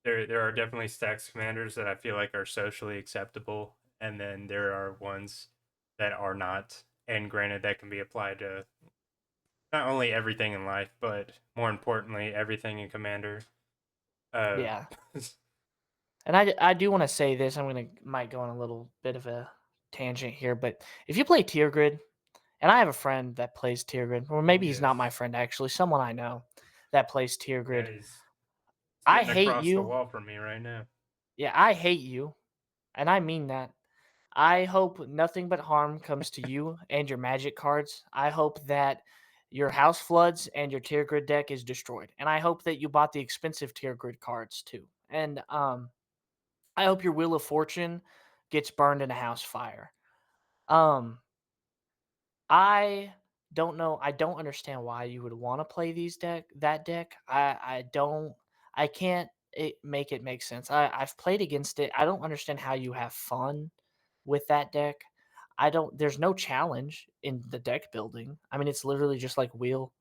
there are definitely stacks commanders that I feel like are socially acceptable, and then there are ones that are not, and granted that can be applied to not only everything in life but more importantly everything in commander. uh yeah. And I do want to say this. I'm gonna might go on a little bit of a tangent here, but if you play tier grid, and I have a friend that plays tier grid, or oh maybe he's not yes. my friend actually, someone I know that plays tier Yeah, grid. he's I sitting hate across the you. wall from me right now. Yeah, I hate you, and I mean that. I hope nothing but harm comes to you and your magic cards. I hope that your house floods and your tier grid deck is destroyed. And I hope that you bought the expensive tier grid cards too. And I hope your Wheel of Fortune gets burned in a house fire. Um I don't know. I don't understand why you would want to play that deck. I don't I can't make it make sense. I've played against it. I don't understand how you have fun with that deck. I don't There's no challenge in the deck building. I mean, it's literally just like wheel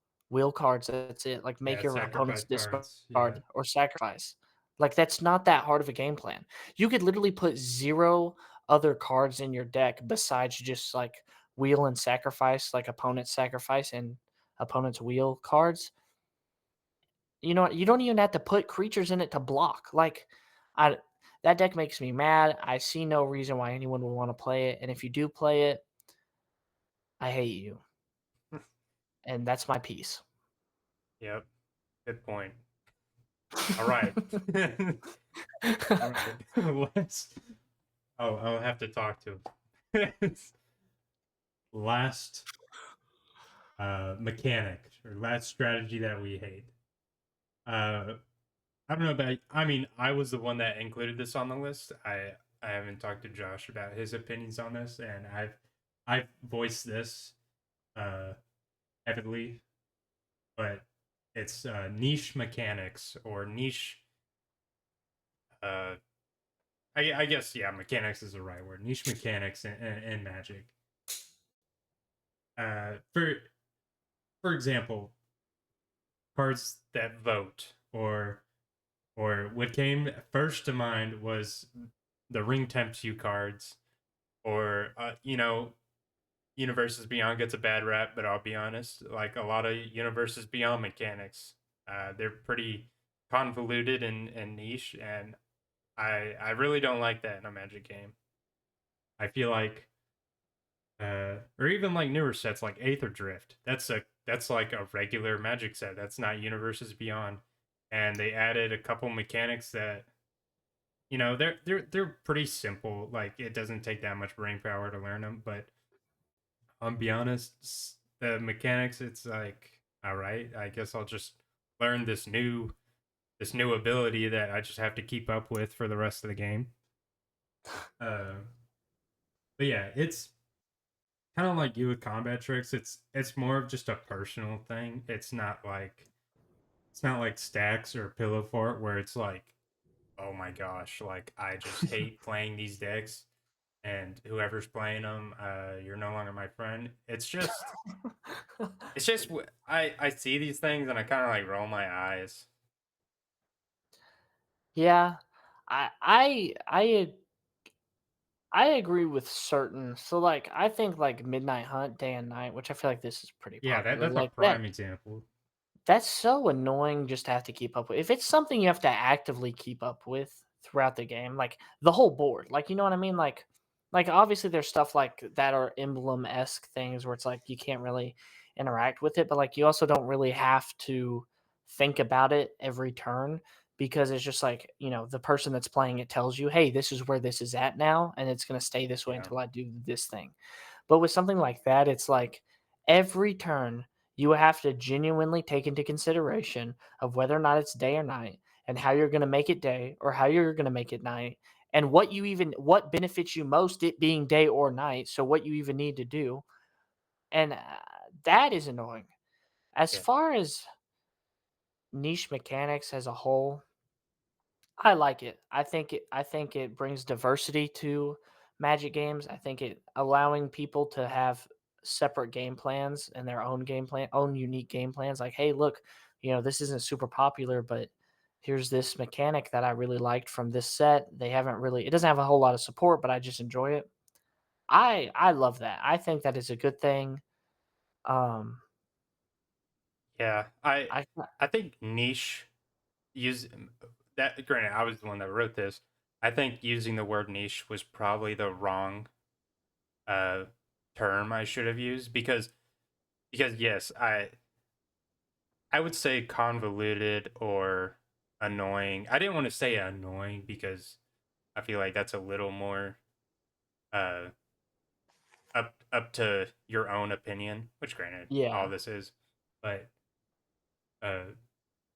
cards, that's it. Like, make Yeah, your opponent's sacrifice discard cards. Yeah. or sacrifice. Like, that's not that hard of a game plan. You could literally put 0 other cards in your deck besides just like wheel and sacrifice, like opponent's sacrifice and opponent's wheel cards. You know what? You don't even have to put creatures in it to block. Like, I that deck makes me mad. I see no reason why anyone would want to play it. And if you do play it, I hate you. And that's my piece. Yep. Good point. All right. All right. Let's. Oh, I'll have to talk to him. Last mechanic or last strategy that we hate. Uh, I don't know about. I mean, I was the one that included this on the list. I haven't talked to Josh about his opinions on this, and I've voiced this uh heavily, but it's niche mechanics or niche. Uh, I guess yeah, mechanics is the right word. Niche mechanics in Magic. For example, cards that vote or what came first to mind was the ring tempts you cards or universes beyond gets a bad rap, but I'll be honest, like a lot of universes beyond mechanics, they're pretty convoluted and niche, and I really don't like that in a Magic game. I feel like or even like newer sets like Aether Drift. That's like a regular Magic set. That's not Universes Beyond, and they added a couple mechanics that they're pretty simple. Like it doesn't take that much brain power to learn them. But I'll be honest, the mechanics, it's like all right. I guess I'll just learn this new ability that I just have to keep up with for the rest of the game. Uh, but yeah, it's kind of like you with combat tricks. It's more of just a personal thing. It's not like stacks or pillow fort where it's like, oh my gosh, like I just hate playing these decks, and whoever's playing them, you're no longer my friend. It's just I see these things and I kind of like roll my eyes. Yeah, I I I I agree with certain. So like I think like Midnight Hunt, Day and Night, which I feel like this is pretty Yeah, popular. that's a Like that prime example. that's so annoying just to have to keep up with. If it's something you have to actively keep up with throughout the game, like the whole board, like you know what I mean? Like obviously there's stuff like that are emblem-esque things where it's like you can't really interact with it, but like you also don't really have to think about it every turn because it's just like, the person that's playing it tells you, "Hey, this is where this is at now, and it's going to stay this way Yeah, until I do this thing." But with something like that, it's like every turn you have to genuinely take into consideration of whether or not it's day or night and how you're going to make it day or how you're going to make it night and what benefits you most, it being day or night, so what you even need to do. And that is annoying. As yeah, far as niche mechanics as a whole, I like it. I think it brings diversity to Magic games. I think it allowing people to have separate game plans and their own unique game plans. Like, hey, look, this isn't super popular, but here's this mechanic that I really liked from this set. They haven't really it doesn't have a whole lot of support, but I just enjoy it. I love that. I think that is a good thing. Um yeah. I I think niche use that. Granted, I was the one that wrote this. I think using the word niche was probably the wrong uh term I should have used because yes, I would say convoluted or annoying. I didn't want to say annoying because I feel like that's a little more uh up to your own opinion, which granted all yeah. this is, but uh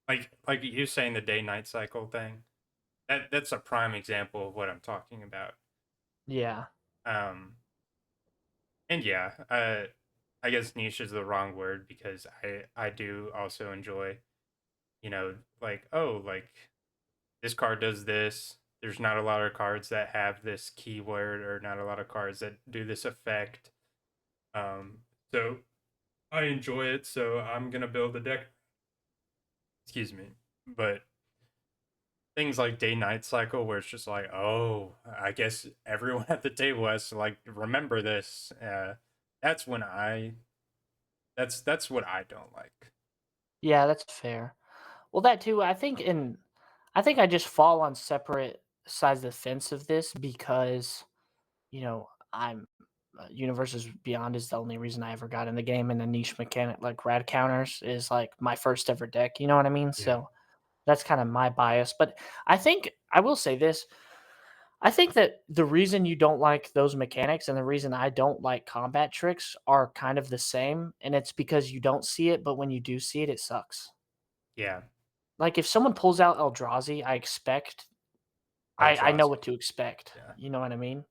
like you saying the day night cycle thing, that's a prime example of what I'm talking about. Yeah. Um and yeah, I guess niche is the wrong word because I do also enjoy, like oh, like this card does this. There's not a lot of cards that have this keyword or not a lot of cards that do this effect. Um, so I enjoy it. So I'm gonna build a deck. Excuse me, but things like day night cycle where it's just like, oh, I guess everyone at the table has to like remember this. That's when I that's what I don't like. Yeah, that's fair. Well, that too, I think I just fall on separate sides of the fence of this because, I'm Universes Beyond is the only reason I ever got in the game, and the niche mechanic like rad counters is like my first ever deck. You know what I mean? Yeah. So that's kind of my bias. But I think I will say this. I think that the reason you don't like those mechanics and the reason I don't like combat tricks are kind of the same, and it's because you don't see it, but when you do see it, it sucks. Yeah. Like if someone pulls out Eldrazi, I expect I know Eldrazi. what to expect. Yeah. You know what I mean?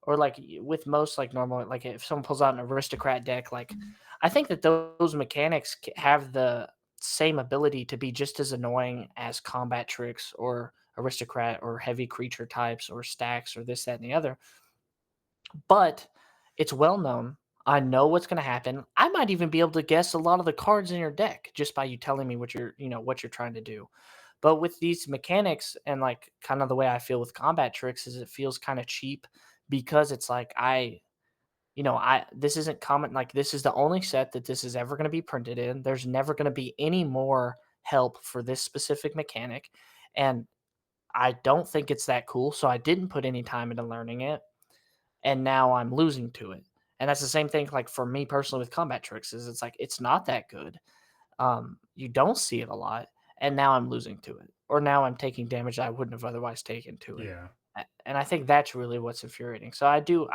Or like with most like normal like if someone pulls out an aristocrat deck, like I think that those mechanics have the same ability to be just as annoying as combat tricks or aristocrat or heavy creature types or stacks or this, that, and the other. But it's well known. I know what's going to happen. I might even be able to guess a lot of the cards in your deck just by you telling me what you're trying to do. But with these mechanics and like kind of the way I feel with combat tricks is it feels kind of cheap because it's like I this isn't common like this is the only set that this is ever going to be printed in. There's never going to be any more help for this specific mechanic and I don't think it's that cool, so I didn't put any time into learning it and now I'm losing to it. And that's the same thing like for me personally with combat tricks is it's like it's not that good. You don't see it a lot, and now I'm losing to it, or now I'm taking damage I wouldn't have otherwise taken to it. Yeah. And I think that's really what's infuriating. So I do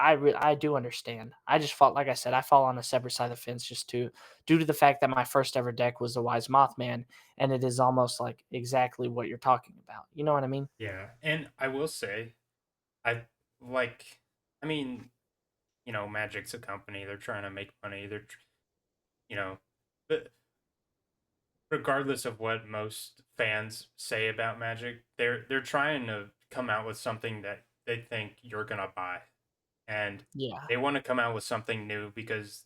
understand. I just felt like I said I fall on a separate side of the fence just to due to the fact that my first ever deck was the Wise Mothman, and it is almost like exactly what you're talking about. You know what I mean? Yeah. And I will say, I like, I mean, Magic's a company. They're trying to make money. You know, but regardless of what most fans say about Magic, they're trying to come out with something that they think you're gonna buy, and Yeah. they want to come out with something new because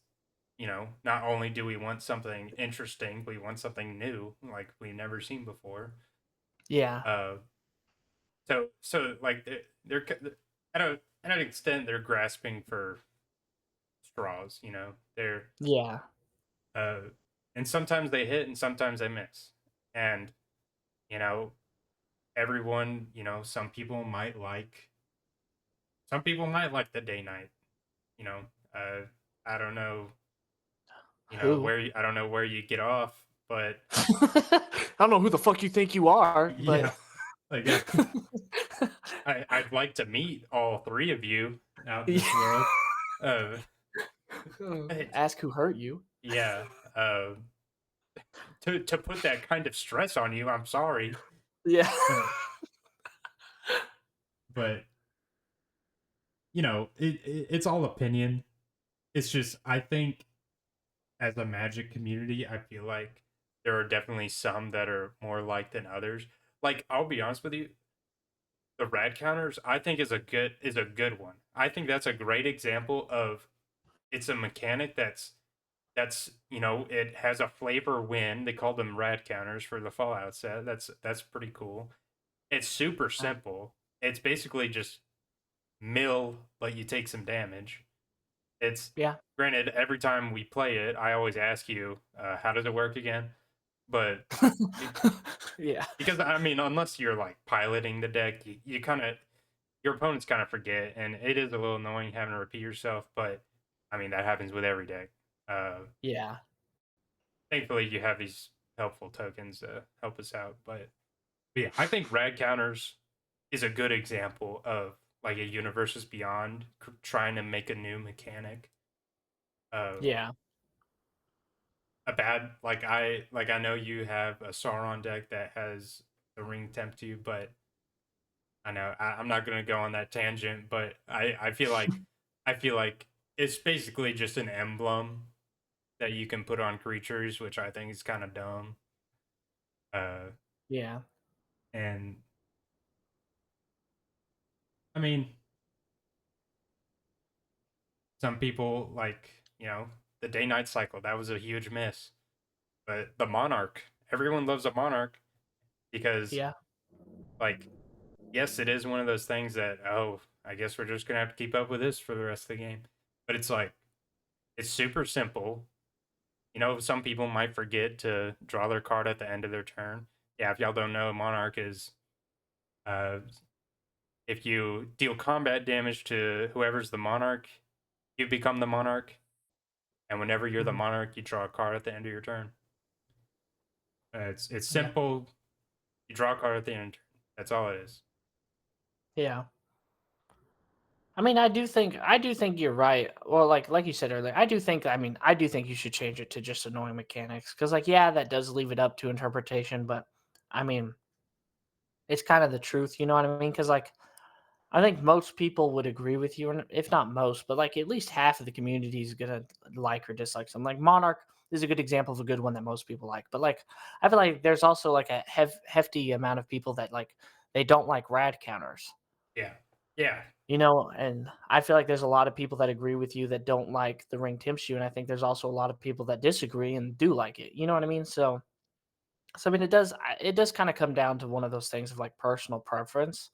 not only do we want something interesting, we want something new like we've never seen before. Yeah. Uh, so like they're at an extent they're grasping for straws. They're Yeah. uh, and sometimes they hit and sometimes they miss, and you know everyone, some people might like the day night. You know, uh, I don't know, Who? I don't know where you get off, but I don't know who the fuck you think you are, but yeah, like I'd like to meet all three of you out in this yeah. world. Uh, Ask who hurt you. yeah, uh, to put that kind of stress on you, I'm sorry, Yeah. uh, but it's all opinion. It's just I think as a Magic community, I feel like there are definitely some that are more liked than others. Like, I'll be honest with you, the rad counters I think is a good one. I think that's a great example of it's a mechanic that's it has a flavor win. They call them rad counters for the Fallout set. That's pretty cool. It's super Uh, simple. It's basically just mill, but you take some damage. It's yeah. granted every time we play it, I always ask you, how does it work again? But be- Yeah. because I mean, unless you're like piloting the deck, you kind of your opponents kind of forget, and it is a little annoying having to repeat yourself. But I mean, that happens with every deck. Yeah. Thankfully, you have these helpful tokens to help us out. But yeah, I think rad counters is a good example of like a universes beyond trying to make a new mechanic. Uh, Yeah. a bad like I know you have a Sauron deck that has the ring temp to you, but I know I'm not gonna go on that tangent, but I feel like it's basically just an emblem that you can put on creatures, which I think is kind of dumb. Uh, Yeah. and I mean, some people the day night cycle. That was a huge miss, but the Monarch, everyone loves a Monarch because Yeah. like yes, it is one of those things that, oh, I guess we're just gonna have to keep up with this for the rest of the game. But it's like it's super simple. Some people might forget to draw their card at the end of their turn. Yeah, if y'all don't know, Monarch is uh if you deal combat damage to whoever's the Monarch, You become the monarch, and whenever you're the Mhm. monarch, you draw a card at the end of your turn. It's Yeah. simple. You draw a card at the end of your turn. That's all it is. Yeah. I mean, I do think you're right. Well, like you said earlier, I do think you should change it to just annoying mechanics because, like, yeah, that does leave it up to interpretation, but I mean, it's kind of the truth. You know what I mean? Because like, I think most people would agree with you, and if not most, but like at least half of the community is gonna like or dislike something. Like Monarch is a good example of a good one that most people like. But like, I feel like there's also like a hefty amount of people that like they don't like rad counters. Yeah. Yeah. And I feel like there's a lot of people that agree with you that don't like the ring temp shoe, and I think there's also a lot of people that disagree and do like it. You know what I mean? So I mean, it does kind of come down to one of those things of like personal preference.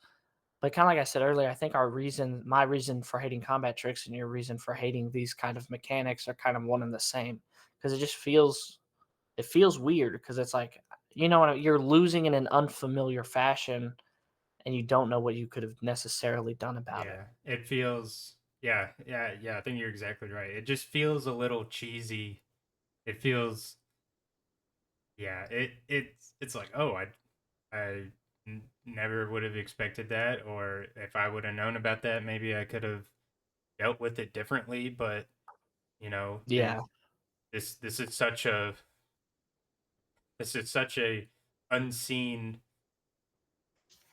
But kind of like I said earlier, I think my reason for hating combat tricks and your reason for hating these kind of mechanics are kind of one and the same because it feels weird because it's like you're losing in an unfamiliar fashion and you don't know what you could have necessarily done about it. Yeah. It feels. Yeah. Yeah. Yeah. I think you're exactly right. It just feels a little cheesy. It feels. Yeah. It's like, oh, I never would have expected that, or if I would have known about that, maybe I could have dealt with it differently. But you know, Yeah, this is such a unseen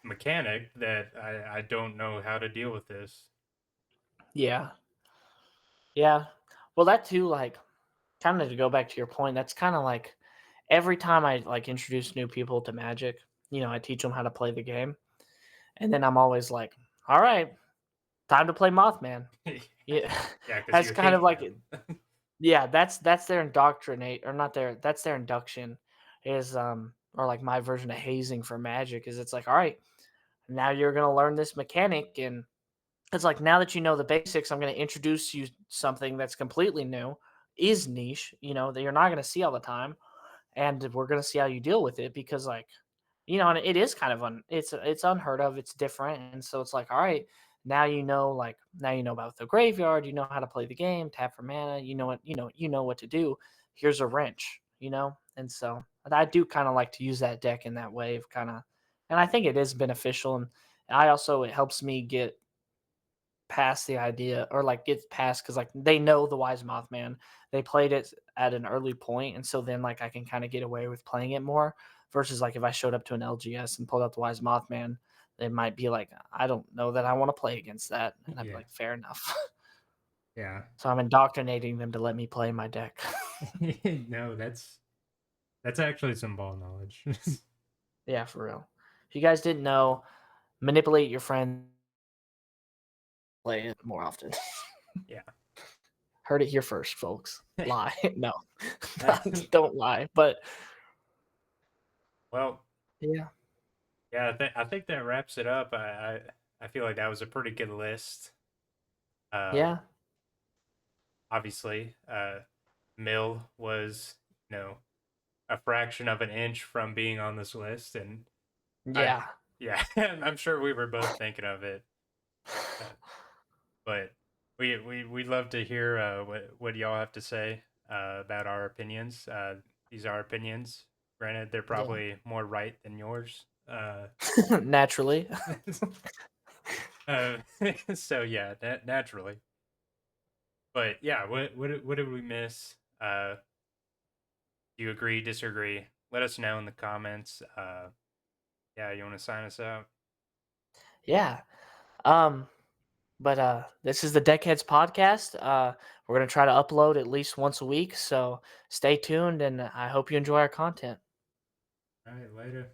mechanic that I don't know how to deal with this. yeah, yeah. Well, that too, like, kind of to go back to your point, that's kind of like every time I like introduce new people to Magic, I teach them how to play the game, and then I'm always like, all right, time to play Mothman. Yeah, Yeah, yeah, because that's you kind of hate like him. yeah, that's their indoctrinate or not that's their induction is or like my version of hazing for Magic is it's like, all right, now you're gonna learn this mechanic and it's like now that you know the basics, I'm gonna introduce you something that's completely new, is niche, that you're not gonna see all the time, and we're gonna see how you deal with it because like and it is kind of it's unheard of, it's different, and so it's like, all right, now you know about the graveyard, you know how to play the game, tap for mana, you know what to do. Here's a wrench, and so I do kind of like to use that deck in that way of kind of, and I think it is beneficial, and I also it helps me get past the idea or like get past because like they know the Wise Mothman. They played it at an early point, and so then like I can kind of get away with playing it more versus like if I showed up to an LGS and pulled out the Wise Mothman, they might be like, I don't know that I want to play against that. And I'd be Yeah, like, fair enough. yeah. So I'm indoctrinating them to let me play my deck. No, that's actually some ball knowledge. Yeah, for real. If you guys didn't know, manipulate your friends, play it more often. Yeah. Heard it here first, folks. Lie. No, don't lie. But Well, yeah, yeah, I think that wraps it up. I feel like that was a pretty good list. Uh, yeah, Obviously, Mill was, you know, a fraction of an inch from being on this list, and I, yeah. yeah, I'm sure we were both thinking of it. Uh, but we'd love to hear what y'all have to say about our opinions. These are our opinions. Granted, they're Yeah. probably more right than yours. Naturally. uh, so yeah, naturally. But yeah, what did we miss? Do you agree, disagree? Let us know in the comments. Yeah, you want to sign us out? Yeah. Um, but this is the Deckheads podcast. We're gonna try to upload at least once a week, so stay tuned and I hope you enjoy our content. All right, later.